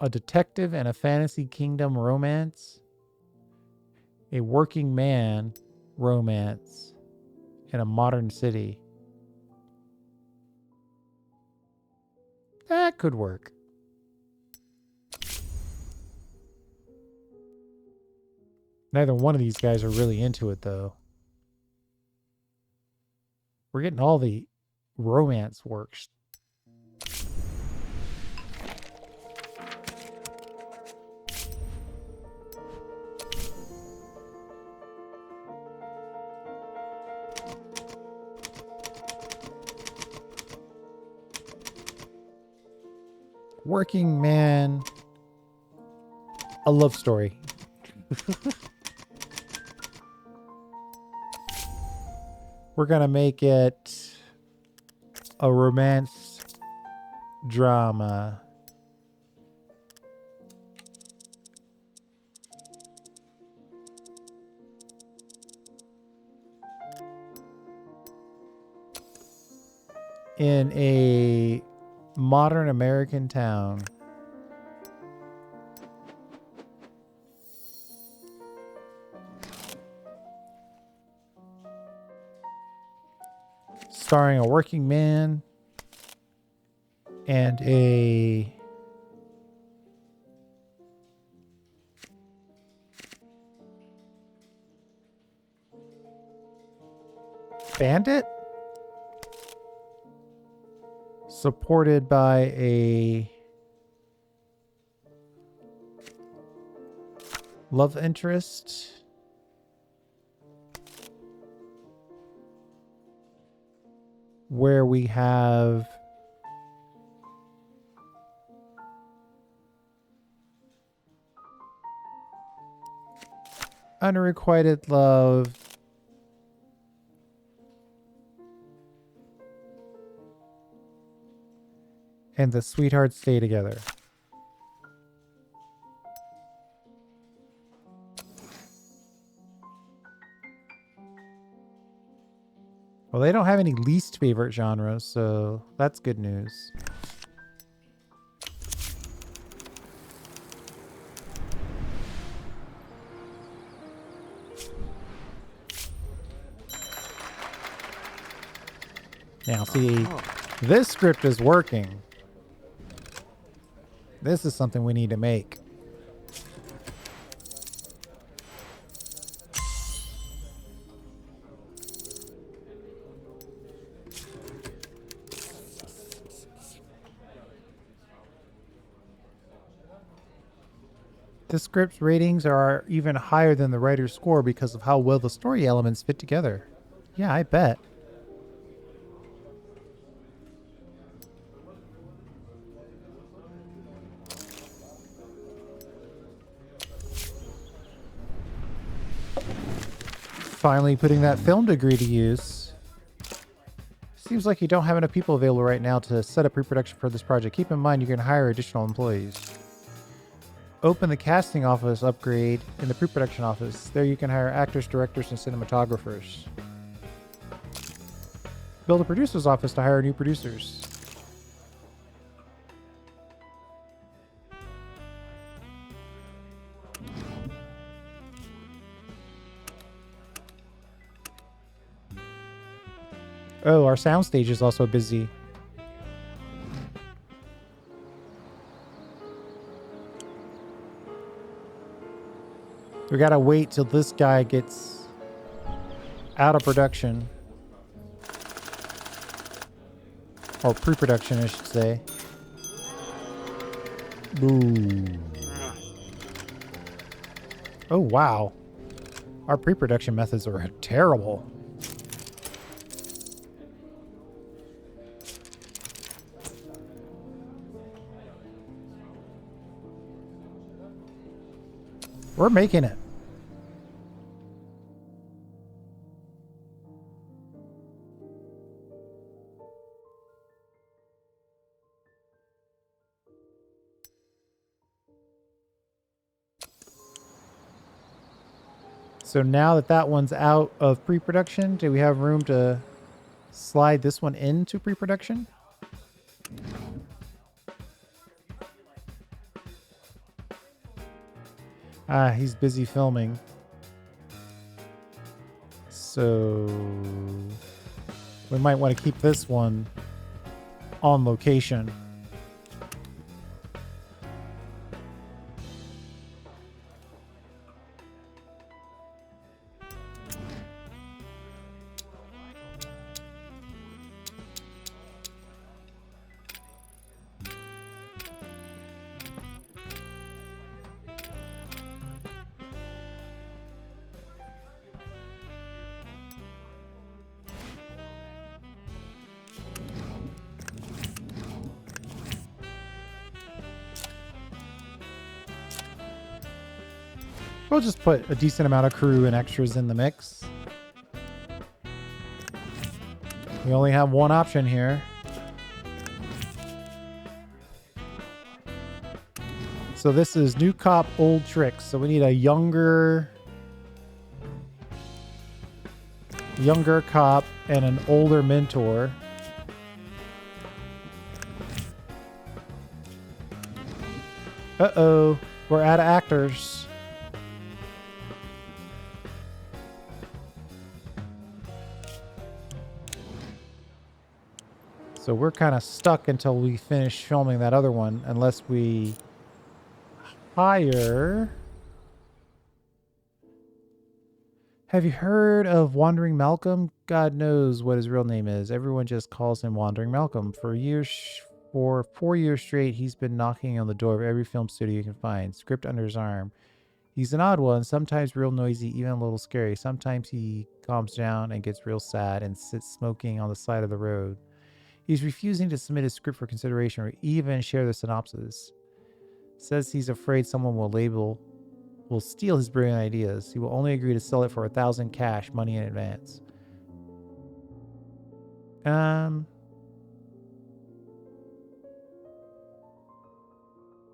A detective and a fantasy kingdom romance. A working man romance in a modern city. That could work. Neither one of these guys are really into it, though. We're getting all the romance works. Working man, a love story. We're gonna make it a romance drama. In a modern American town. Starring a working man and a bandit? Supported by a love interest. Where we have unrequited love. And the sweethearts stay together. Well, they don't have any least favorite genres, so that's good news. Now, see, this script is working. This is something we need to make. The script's ratings are even higher than the writer's score because of how well the story elements fit together. Yeah, I bet. Finally putting that film degree to use. Seems like you don't have enough people available right now to set up pre-production for this project. Keep in mind you can hire additional employees. Open the casting office upgrade in the pre-production office. There you can hire actors, directors, and cinematographers. Build a producer's office to hire new producers. Oh, our soundstage is also busy. We gotta wait till this guy gets out of production. Or pre-production, I should say. Ooh. Oh, wow. Our pre-production methods are terrible. We're making it. So now that that one's out of pre-production, do we have room to slide this one into pre-production? Ah, he's busy filming. So we might want to keep this one on location. We'll just put a decent amount of crew and extras in the mix. We only have one option here. So this is new cop, old tricks. So we need a younger cop and an older mentor. Uh-oh, we're out of actors. So we're kind of stuck until we finish filming that other one, unless we hire... Have you heard of Wandering Malcolm? God knows what his real name is. Everyone just calls him Wandering Malcolm. For 4 years straight, he's been knocking on the door of every film studio you can find, script under his arm. He's an odd one, sometimes real noisy, even a little scary. Sometimes he calms down and gets real sad and sits smoking on the side of the road. He's refusing to submit his script for consideration or even share the synopsis. Says he's afraid someone will steal his brilliant ideas. He will only agree to sell it for 1,000 cash, money in advance.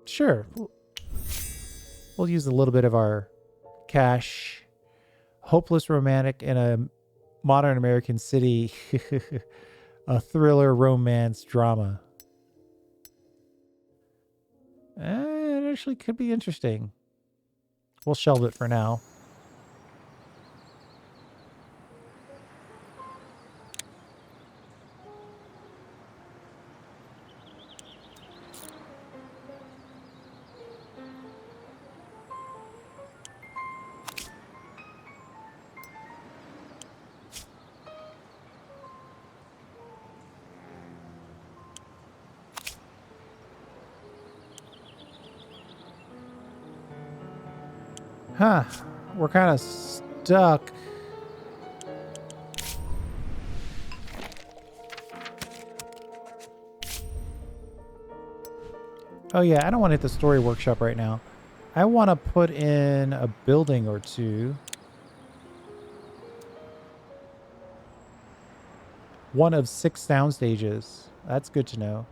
Sure. We'll use a little bit of our cash. Hopeless romantic in a modern American city. A thriller, romance, drama. It actually could be interesting. We'll shelve it for now. Huh. We're kind of stuck. Oh yeah, I don't want to hit the story workshop right now. I want to put in a building or two. One of 6 sound stages. That's good to know.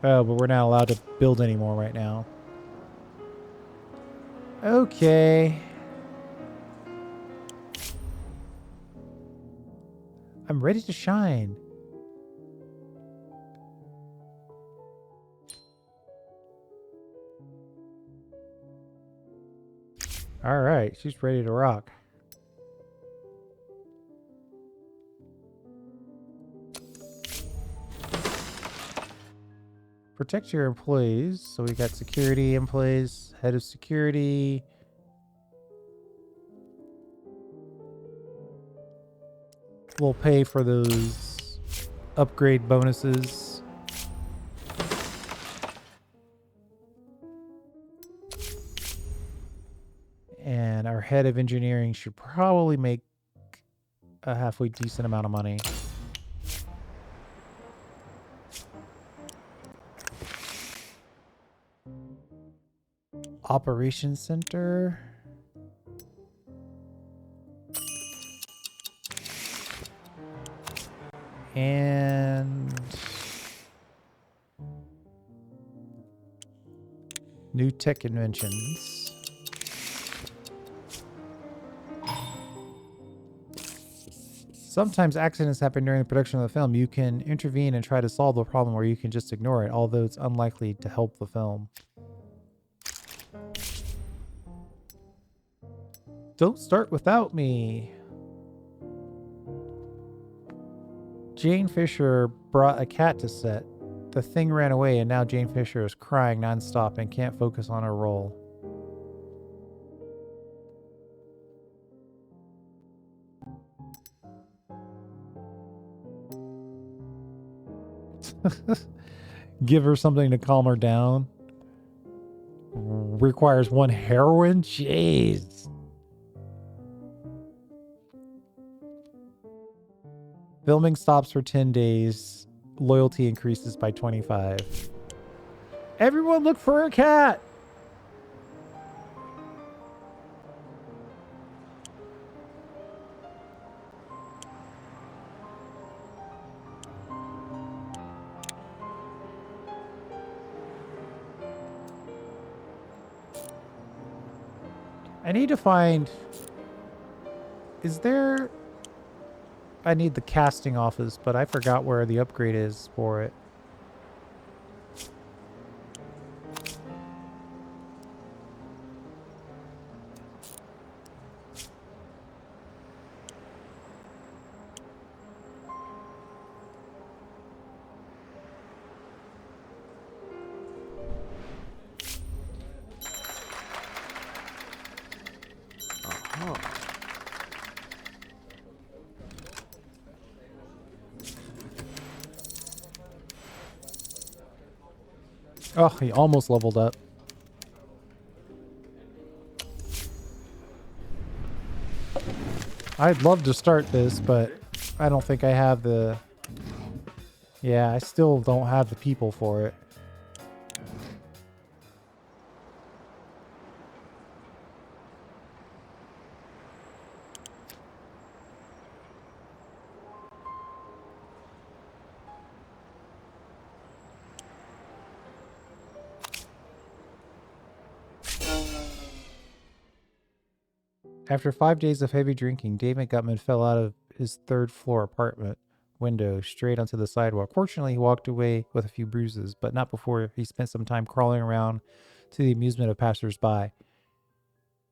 Oh, but we're not allowed to build anymore right now. Okay. I'm ready to shine. All right, she's ready to rock. Protect your employees. So we got security in place, head of security. We'll pay for those upgrade bonuses. And our head of engineering should probably make a halfway decent amount of money. Operations center. And new tech inventions. Sometimes accidents happen during the production of the film. You can intervene and try to solve the problem, or you can just ignore it, although it's unlikely to help the film. Don't start without me. Jane Fisher brought a cat to set. The thing ran away, and now Jane Fisher is crying nonstop and can't focus on her role. Give her something to calm her down. Requires 1 heroin? Jeez. Filming stops for 10 days. Loyalty increases by 25. Everyone look for a cat! I need to find... Is there... I need the casting office, but I forgot where the upgrade is for it. Oh, he almost leveled up. I'd love to start this, but I don't think I have the... Yeah, I still don't have the people for it. After 5 days of heavy drinking, David Gutman fell out of his 3rd-floor apartment window straight onto the sidewalk. Fortunately, he walked away with a few bruises, but not before he spent some time crawling around to the amusement of passers-by.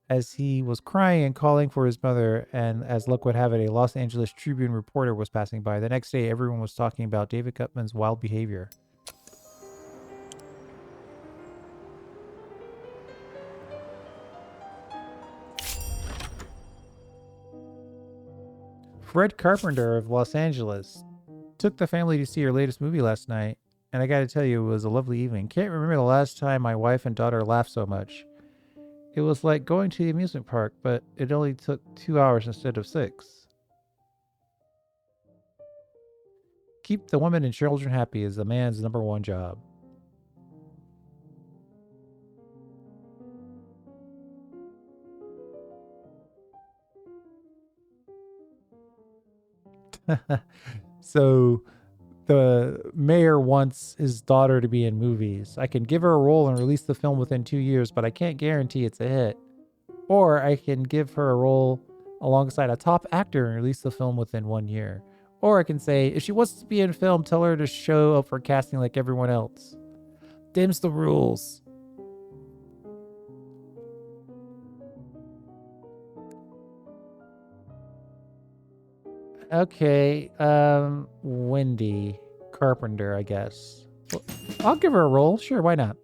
As he was crying and calling for his mother, and as luck would have it, a Los Angeles Tribune reporter was passing by. The next day, everyone was talking about David Gutman's wild behavior. Fred Carpenter of Los Angeles took the family to see her latest movie last night, and I gotta tell you, it was a lovely evening. Can't remember the last time my wife and daughter laughed so much. It was like going to the amusement park, but it only took 2 hours instead of 6. Keep the women and children happy is the man's #1 job. So the mayor wants his daughter to be in movies. I can give her a role and release the film within 2 years, but I can't guarantee it's a hit. Or I can give her a role alongside a top actor and release the film within 1 year. Or I can say, if she wants to be in film, tell her to show up for casting like everyone else. Them's the rules. Okay, Wendy Carpenter, I guess. Well, I'll give her a role. Sure, why not?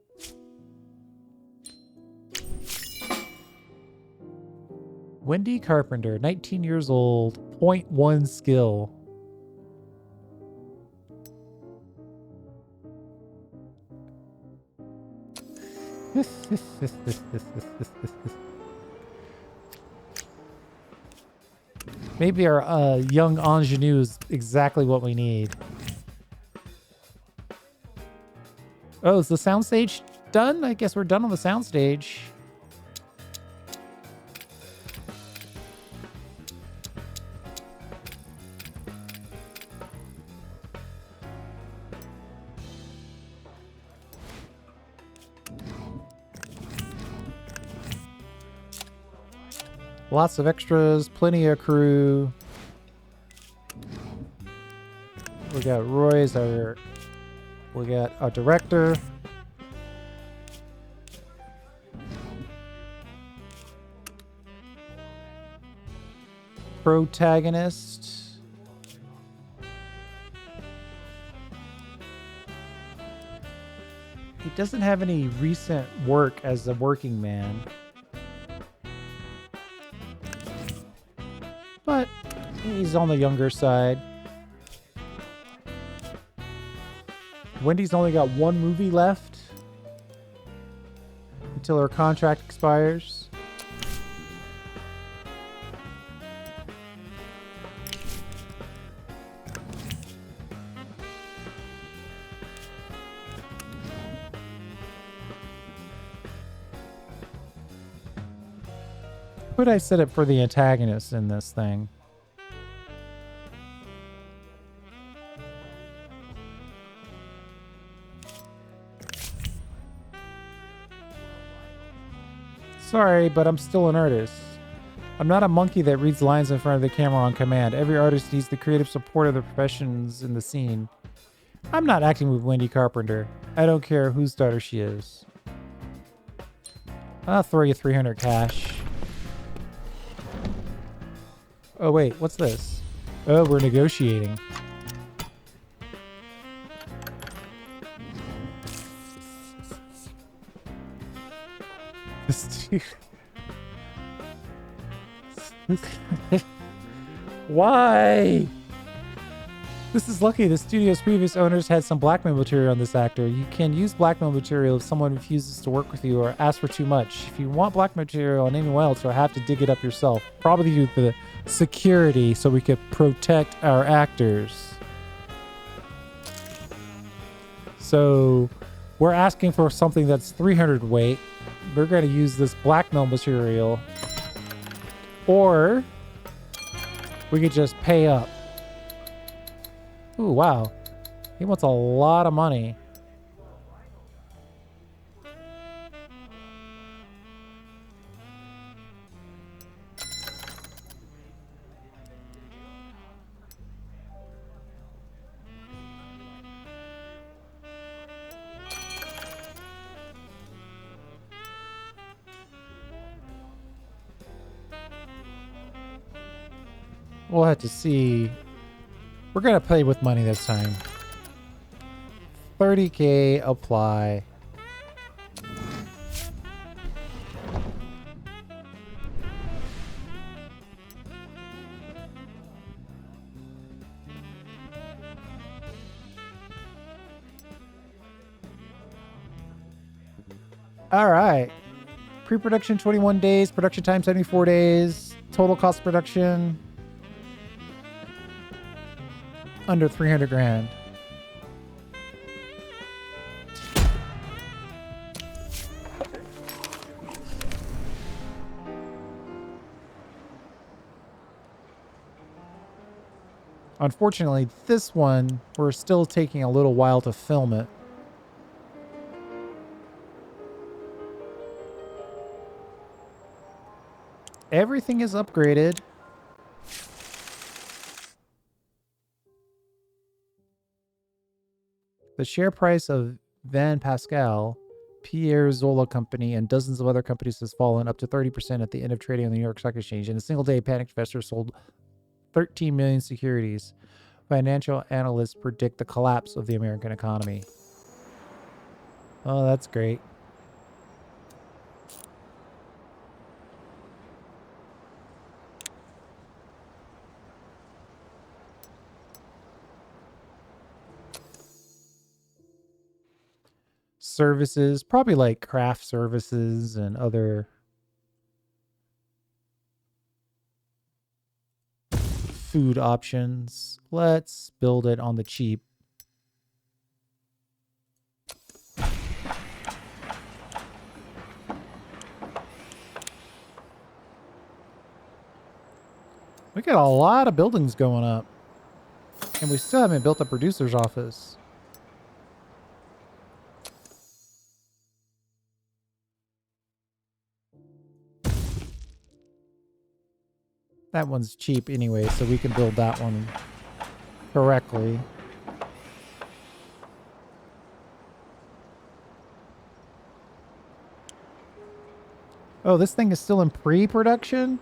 Wendy Carpenter, 19 years old, 0.1 skill. Maybe our young ingenue is exactly what we need. Oh, is the soundstage done? I guess we're done on the soundstage. Lots of extras, plenty of crew. We got Roy as our... We got our director. Protagonist. He doesn't have any recent work as a working man. But he's on the younger side. Wendy's only got one movie left until her contract expires. Who would I set up for the antagonist in this thing? Sorry, but I'm still an artist. I'm not a monkey that reads lines in front of the camera on command. Every artist needs the creative support of the professions in the scene. I'm not acting with Wendy Carpenter. I don't care whose daughter she is. I'll throw you 300 cash. Oh wait, what's this? Oh, we're negotiating. Why? This is lucky. The studio's previous owners had some blackmail material on this actor. You can use blackmail material if someone refuses to work with you or asks for too much. If you want black material on anyone else, you'll have to dig it up yourself. Probably do the security so we could protect our actors. So we're asking for something that's 300 weight. We're going to use this blackmail material. Or we could just pay up. Ooh, wow. He wants a lot of money. We'll have to see. We're going to play with money this time. 30K, apply. All right. Pre-production 21 days, production time 74 days, total cost of production under 300 grand. Unfortunately, this one, we're still taking a little while to film it. Everything is upgraded. The share price of Van Pascal, Pierre Zola Company, and dozens of other companies has fallen up to 30% at the end of trading on the New York Stock Exchange. In a single day, panicked investors sold 13 million securities. Financial analysts predict the collapse of the American economy. Oh, that's great. Services, probably like craft services and other food options. Let's build it on the cheap. We got a lot of buildings going up. And we still haven't built a producer's office. That one's cheap anyway, so we can build that one correctly. Oh, this thing is still in pre-production?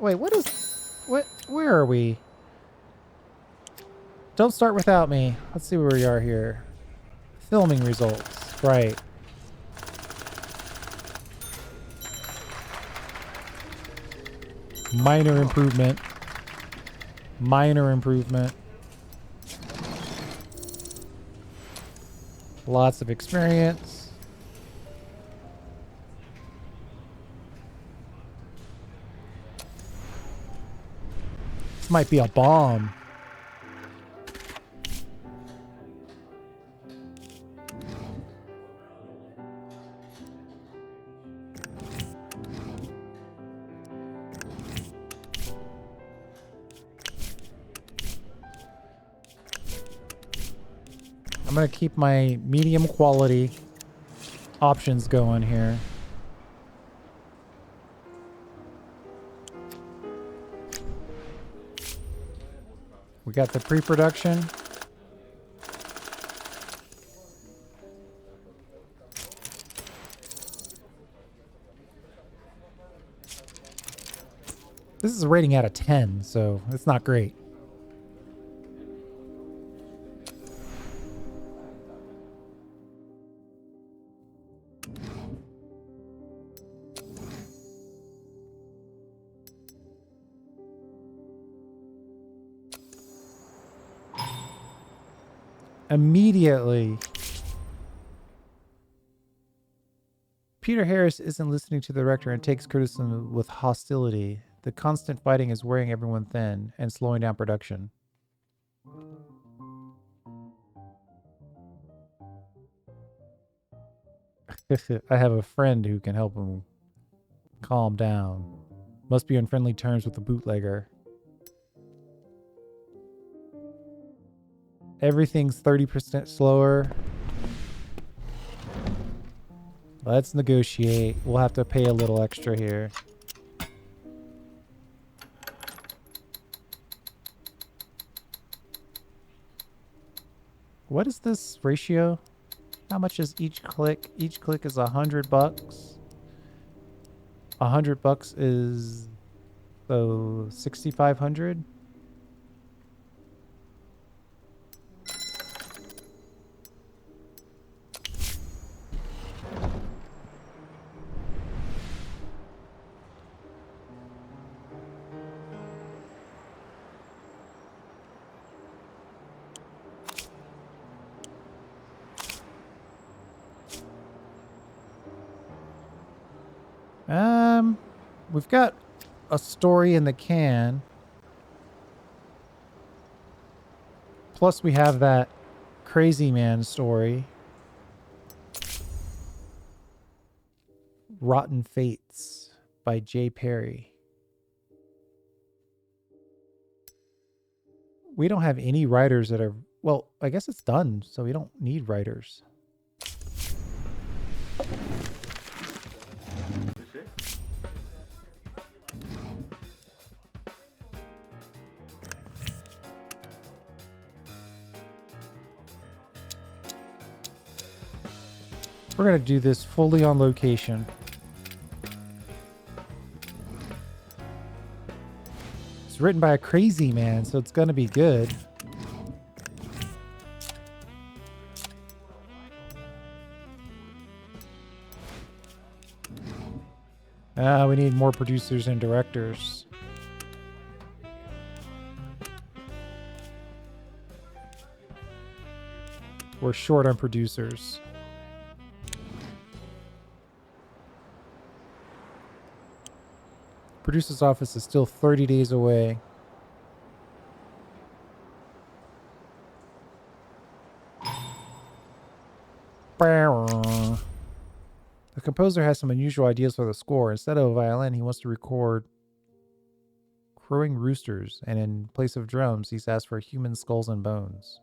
Wait, where are we? Don't start without me. Let's see where we are here. Filming results, right. Minor improvement. Minor improvement. Lots of experience. This might be a bomb. I'm going to keep my medium quality options going here. We got the pre-production. This is a rating out of 10, so it's not great. Immediately. Peter Harris isn't listening to the director and takes criticism with hostility. The constant fighting is wearing everyone thin and slowing down production. I have a friend who can help him calm down. Must be on friendly terms with the bootlegger. Everything's 30% slower. Let's negotiate. We'll have to pay a little extra here. What is this ratio? How much is each click? Each click is $100. $100 is 6,500. We've got a story in the can. Plus we have that crazy man story. Rotten Fates by J. Perry. We don't have any writers that are... Well, I guess it's done, so we don't need writers. We're going to do this fully on location. It's written by a crazy man, so it's going to be good. We need more producers and directors. We're short on producers. Producer's office is still 30 days away. The composer has some unusual ideas for the score. Instead of a violin, he wants to record crowing roosters, and in place of drums, he's asked for human skulls and bones.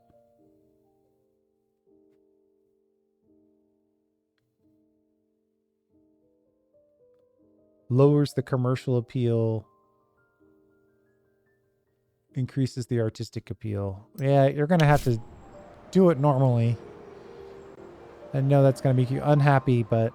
Lowers the commercial appeal, increases the artistic appeal. Yeah, you're going to have to do it normally. I know that's going to make you unhappy, but...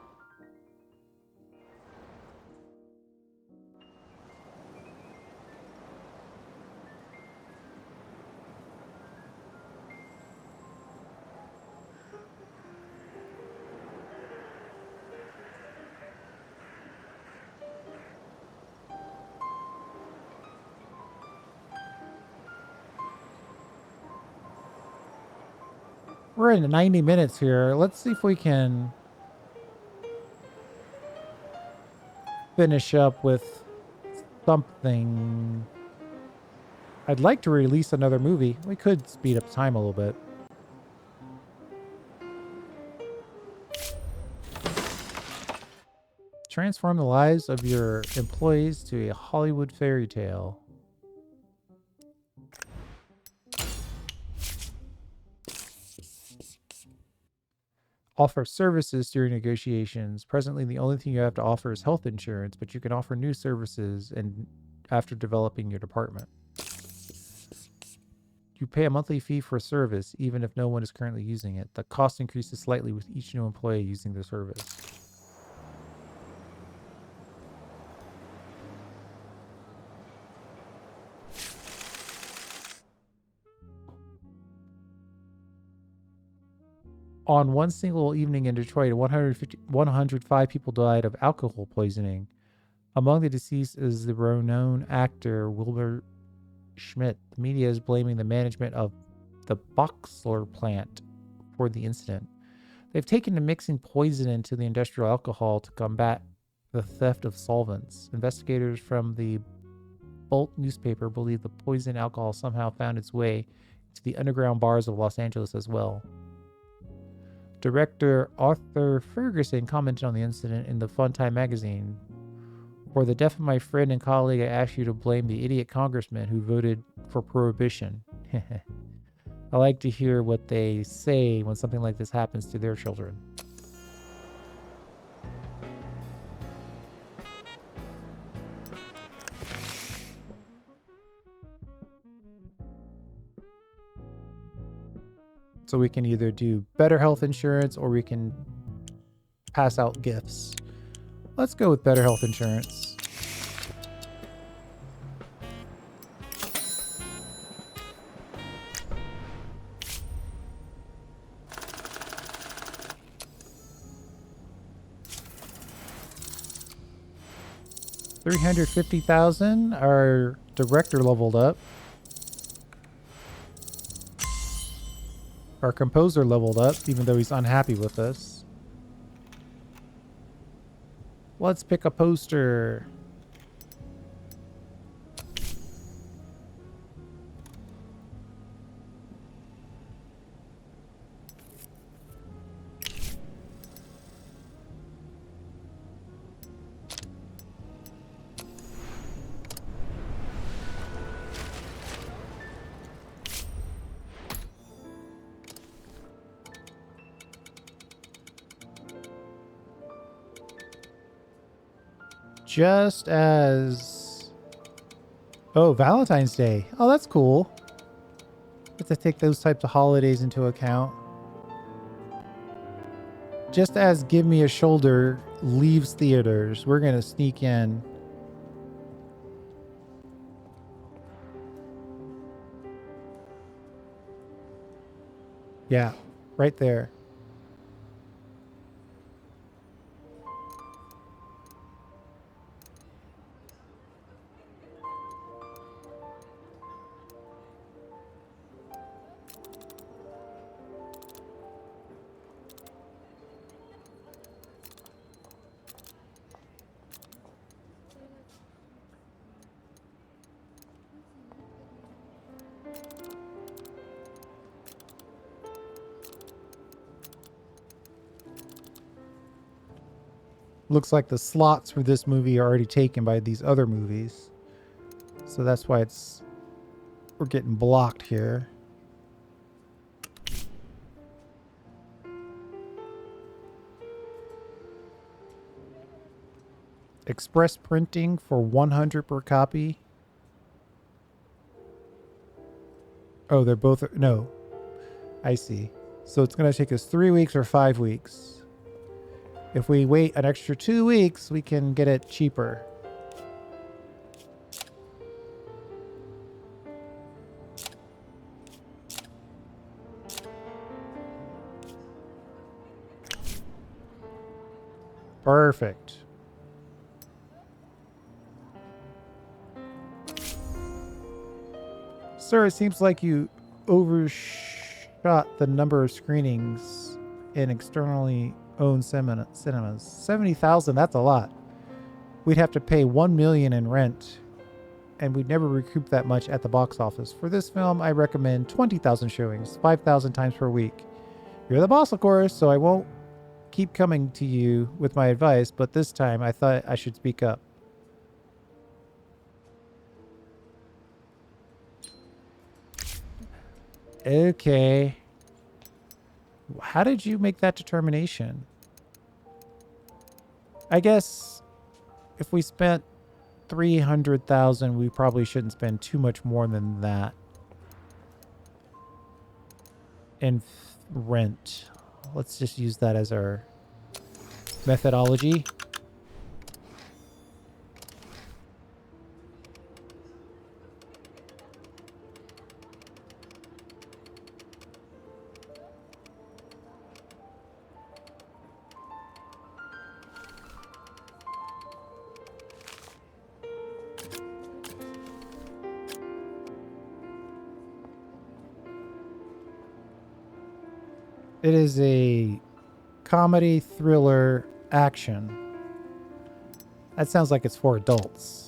We're in 90 minutes here. Let's see if we can finish up with something. I'd like to release another movie. We could speed up time a little bit. Transform the lives of your employees to a Hollywood fairy tale. Offer services during negotiations. Presently, the only thing you have to offer is health insurance, but you can offer new services and after developing your department. You pay a monthly fee for a service, even if no one is currently using it. The cost increases slightly with each new employee using the service. On one single evening in Detroit, 105 people died of alcohol poisoning. Among the deceased is the renowned actor Wilbur Schmidt. The media is blaming the management of the Boxler plant for the incident. They've taken to mixing poison into the industrial alcohol to combat the theft of solvents. Investigators from the Bolt newspaper believe the poison alcohol somehow found its way to the underground bars of Los Angeles as well. Director Arthur Ferguson commented on the incident in the Fun Time magazine. For the death of my friend and colleague, I ask you to blame the idiot congressman who voted for prohibition. I like to hear what they say when something like this happens to their children. So we can either do better health insurance or we can pass out gifts. Let's go with better health insurance. $350,000. Our director leveled up. Our composer leveled up, even though he's unhappy with us. Let's pick a poster. just as... Oh, Valentine's Day. Oh, that's cool. Have to take those types of holidays into account. Just as Give Me a Shoulder leaves theaters, we're going to sneak in. Yeah, right there. Looks like the slots for this movie are already taken by these other movies. So that's why we're getting blocked here. Express printing for 100 per copy. Oh, they're both... No. I see. So it's going to take us 3 weeks or 5 weeks. If we wait an extra 2 weeks, we can get it cheaper. Perfect. Sir, it seems like you overshot the number of screenings in externally owned cinemas. 70,000, that's a lot. We'd have to pay $1 million in rent, and we'd never recoup that much at the box office. For this film, I recommend 20,000 showings, 5,000 times per week. You're the boss, of course, so I won't keep coming to you with my advice, but this time I thought I should speak up. Okay. How did you make that determination? I guess if we spent 300,000, we probably shouldn't spend too much more than that in rent. Let's just use that as our methodology. It is a comedy, thriller, action. That sounds like it's for adults.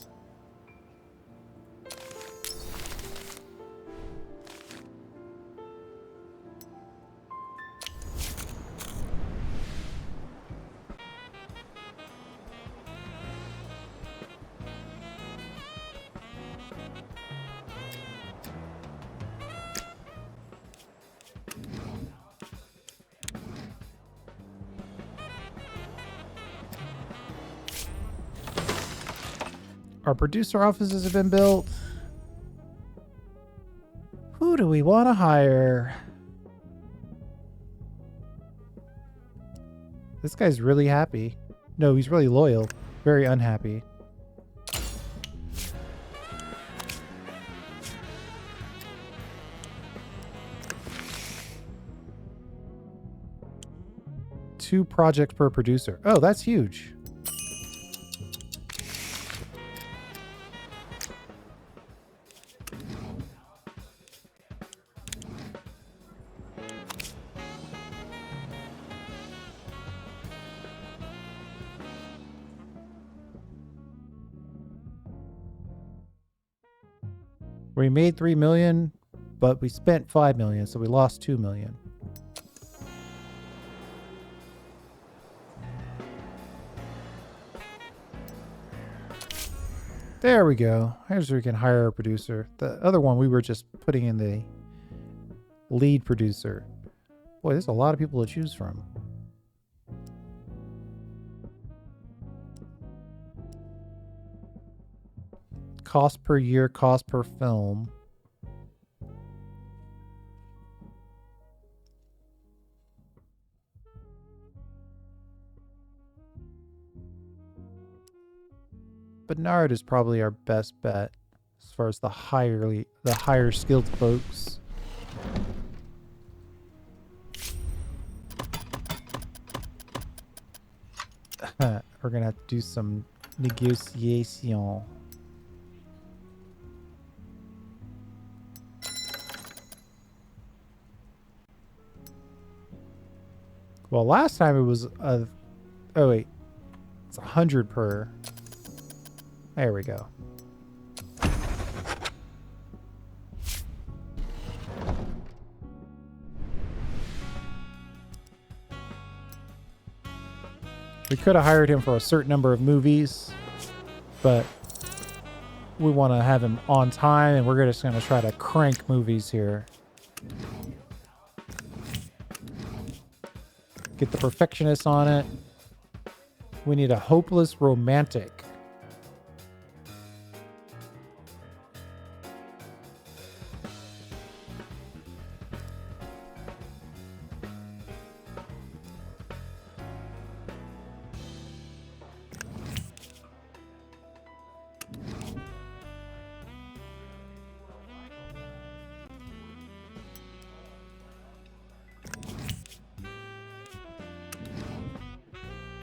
Our producer offices have been built. Who do we want to hire? This guy's really happy. No, he's really loyal. Very unhappy. Two projects per producer. Oh, that's huge. We made 3 million, but we spent 5 million, so we lost 2 million. There we go. Here's where we can hire a producer. The other one, we were just putting in the lead producer. Boy, there's a lot of people to choose from. Cost per year, cost per film. Bernard is probably our best bet as far as the higher skilled folks. We're gonna have to do some negotiation. Well, last time it was oh wait, it's 100 per. There we go. We could have hired him for a certain number of movies, but we want to have him on time, and we're just going to try to crank movies here. Get the perfectionist on it. We need a hopeless romantic.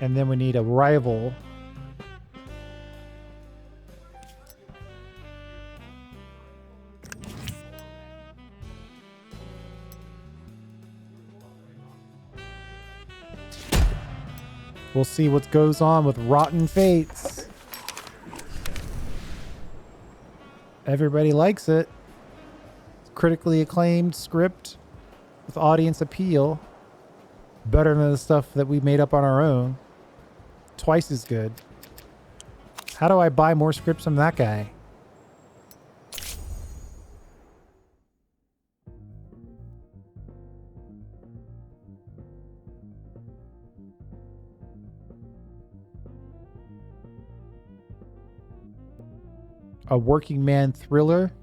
And then we need a rival. We'll see what goes on with Rotten Fates. Everybody likes it. Critically acclaimed script with audience appeal. Better than the stuff that we made up on our own. Twice as good. How do I buy more scripts from that guy? A working man thriller?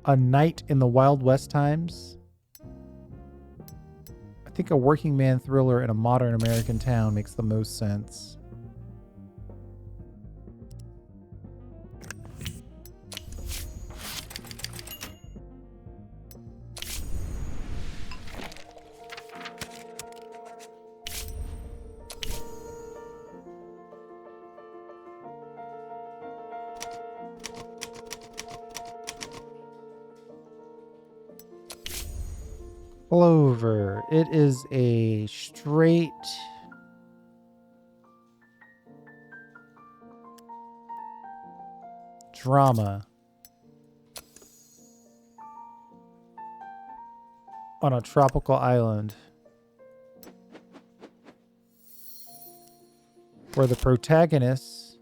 A Night in the Wild West Times? I think a working man thriller in a modern American town makes the most sense. Clover. It is a straight drama on a tropical island where the protagonist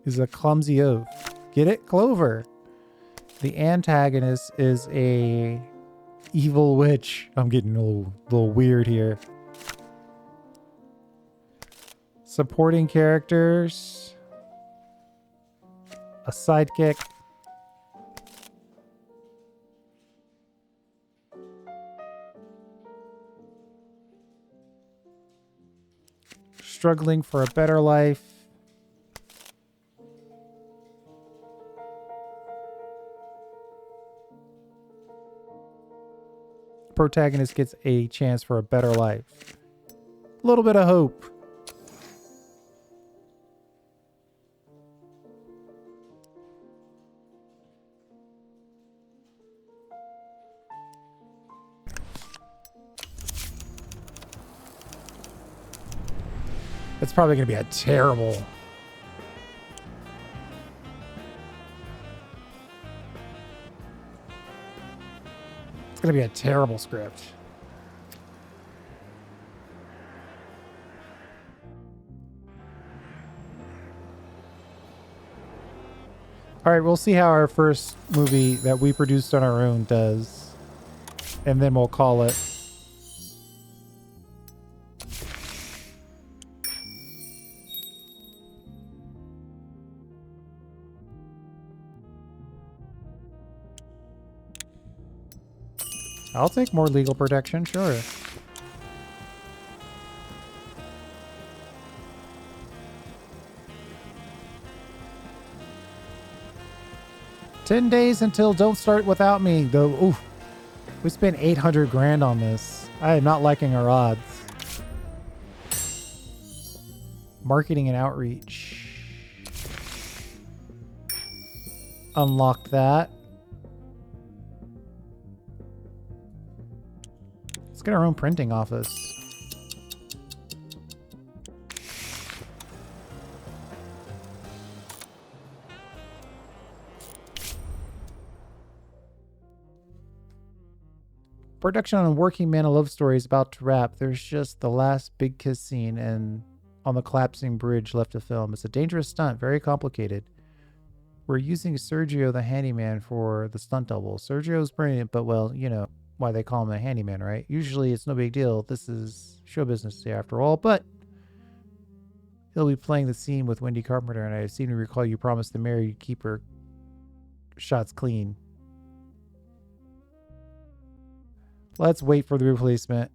is a clumsy oaf. Get it? Clover. The antagonist is a evil witch. I'm getting a little weird here. Supporting characters. A sidekick. Struggling for a better life. Protagonist gets a chance for a better life. A little bit of hope. It's probably going to be a terrible... It's going to be a terrible script. All right, we'll see how our first movie that we produced on our own does. And then we'll call it. I'll take more legal protection, sure. $10 days until Don't Start Without Me, though. Oof, we spent 800 grand on this. I am not liking our odds. Marketing and outreach. Unlock that. Let's get our own printing office. Production on Working Man, a love story is about to wrap. There's just the last big kiss scene and on the collapsing bridge left to film. It's a dangerous stunt, very complicated. We're using Sergio the handyman for the stunt double. Sergio's brilliant, but well, you know why they call him a handyman, right? Usually it's no big deal. This is show business here after all, but he'll be playing the scene with Wendy Carpenter, and I seem to recall you promised the Mary to keep her shots clean. Let's wait for the replacement.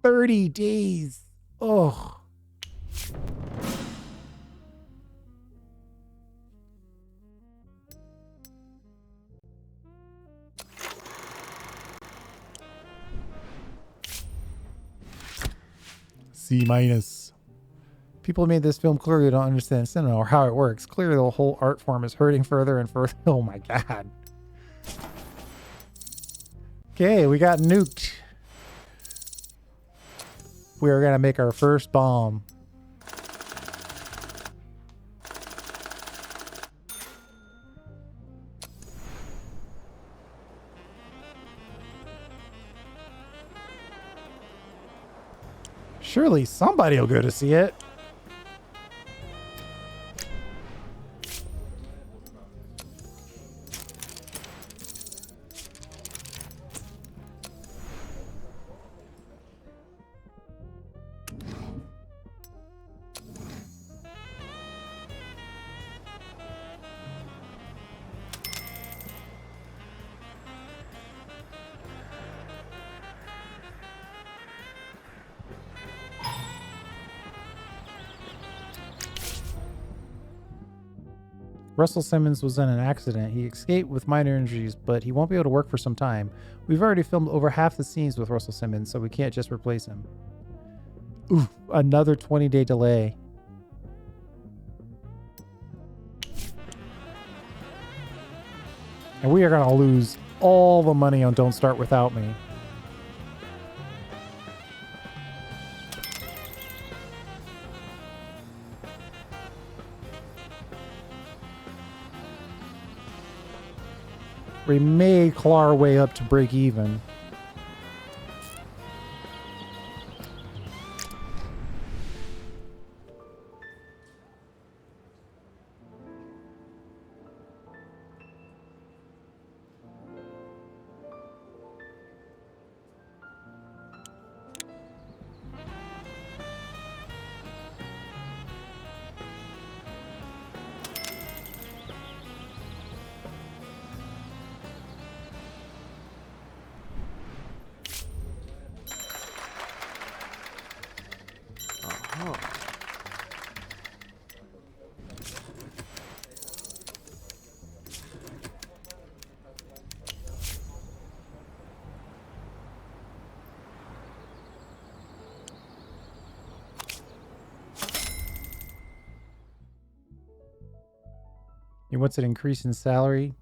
30 days. Oh. C minus. People who made this film clearly don't understand cinema or how it works. Clearly the whole art form is hurting further and further. Oh my god. Okay, we got nuked. We're gonna make our first bomb. Surely somebody will go to see it. Russell Simmons was in an accident. He escaped with minor injuries, but he won't be able to work for some time. We've already filmed over half the scenes with Russell Simmons, so we can't just replace him. Ooh, another 20-day delay. And we are going to lose all the money on Don't Start Without Me. We may claw our way up to break even. He wants an increase in salary.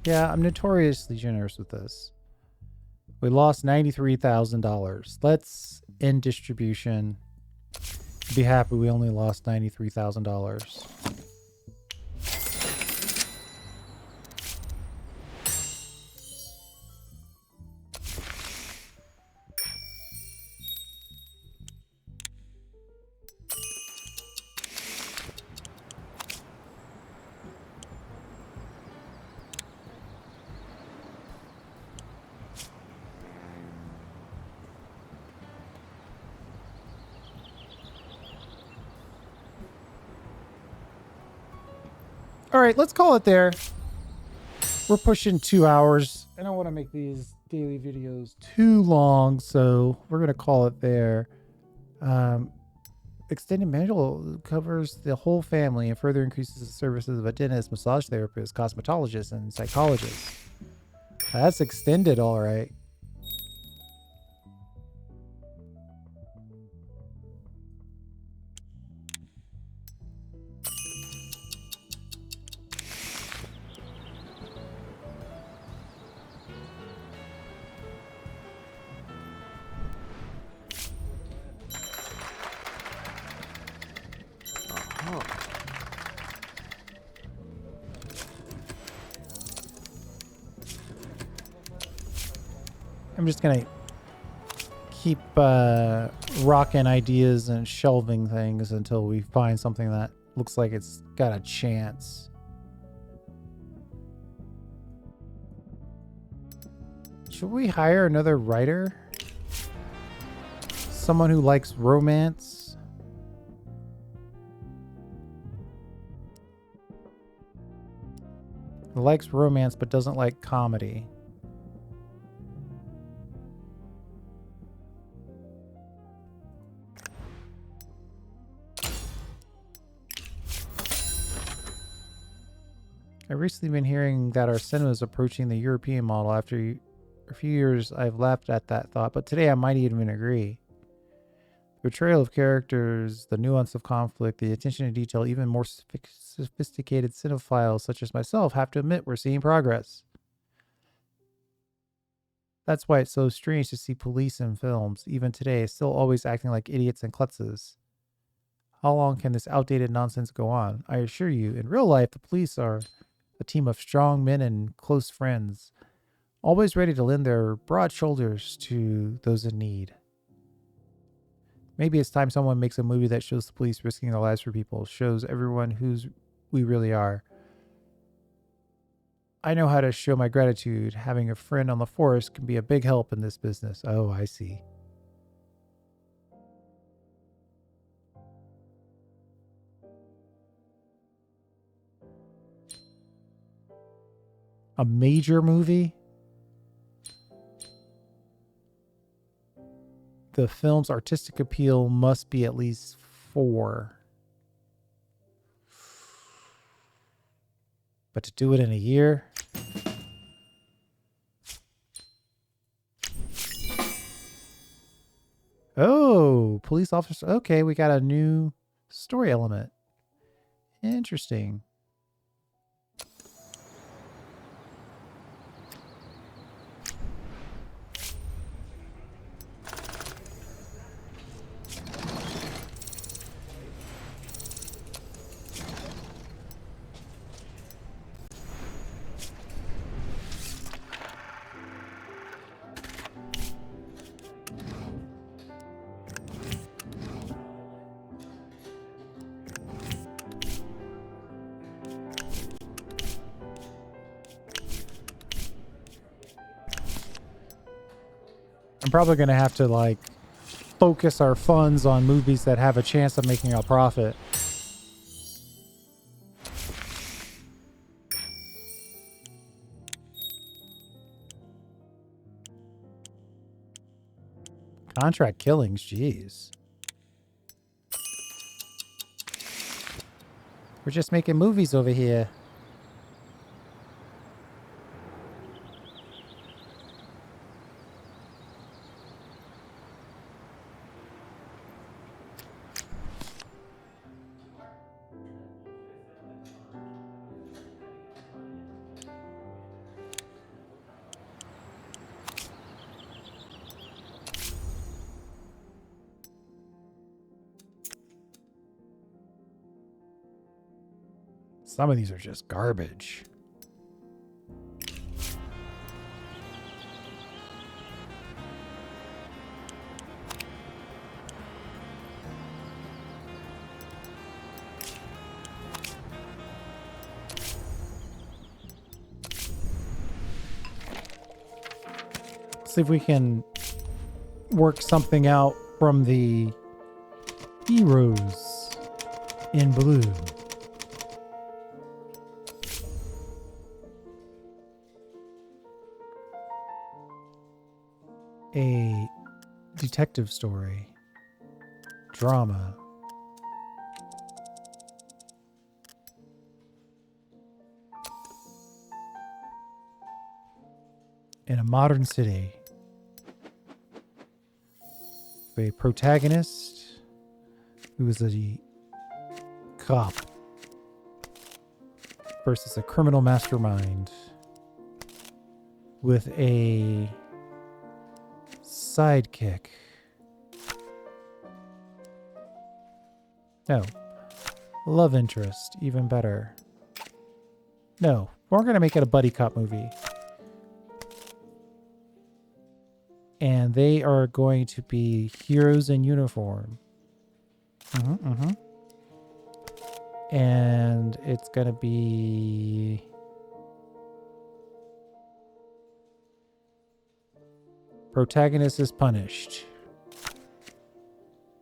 Yeah, I'm notoriously generous with this. We lost $93,000. Let's end distribution. Be happy we only lost $93,000. All right, let's call it there. We're pushing 2 hours. I don't want to make these daily videos too long, so we're going to call it there. Extended manual covers the whole family and further increases the services of a dentist, massage therapist, cosmetologist, and psychologist. That's extended, all right. I'm just gonna keep rocking ideas and shelving things until we find something that looks like it's got a chance. Should we hire another writer? Someone who likes romance? Likes romance but doesn't like comedy. I've recently been hearing that our cinema is approaching the European model. After a few years, I've laughed at that thought, but today I might even agree. The portrayal of characters, the nuance of conflict, the attention to detail, even more sophisticated cinephiles such as myself have to admit we're seeing progress. That's why it's so strange to see police in films, even today, still always acting like idiots and klutzes. How long can this outdated nonsense go on? I assure you, in real life, the police are a team of strong men and close friends, always ready to lend their broad shoulders to those in need. Maybe it's time someone makes a movie that shows the police risking their lives for people, shows everyone who's we really are. I know how to show my gratitude. Having a friend on the force can be a big help in this business. Oh, I see. A major movie? The film's artistic appeal must be at least 4. But to do it in a year? Oh, police officer. Okay, we got a new story element. Interesting. I'm probably going to have to like focus our funds on movies that have a chance of making a profit. Contract killings, jeez. We're just making movies over here. Some of these are just garbage. See if we can work something out from the heroes in blue. a detective story, drama, in a modern city. A protagonist who is a cop versus a criminal mastermind with a sidekick. No. Love interest, even better. No, we're going to make it a buddy cop movie. And they are going to be heroes in uniform. And it's going to be... protagonist is punished.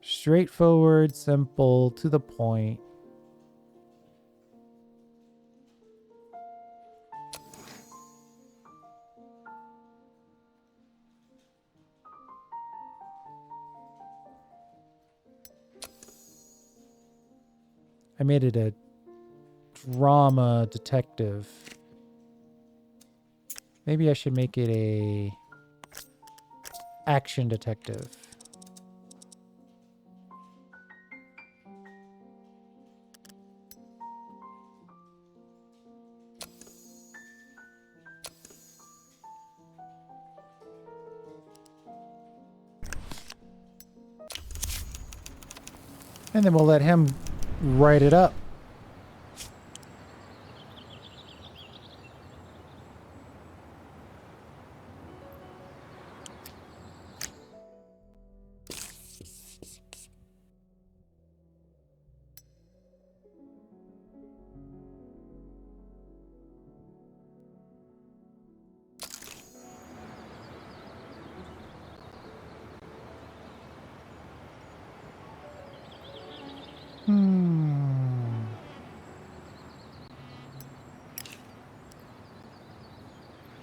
Straightforward, simple, to the point. I made it a drama detective. Maybe I should make it a action detective. And then we'll let him write it up.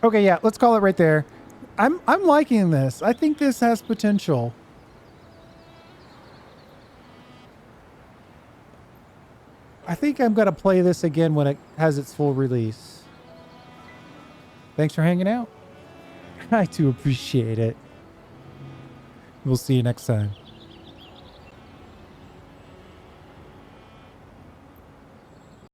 Okay, yeah, let's call it right there. I'm liking this. I think this has potential. I think I'm going to play this again when it has its full release. Thanks for hanging out. I do appreciate it. We'll see you next time.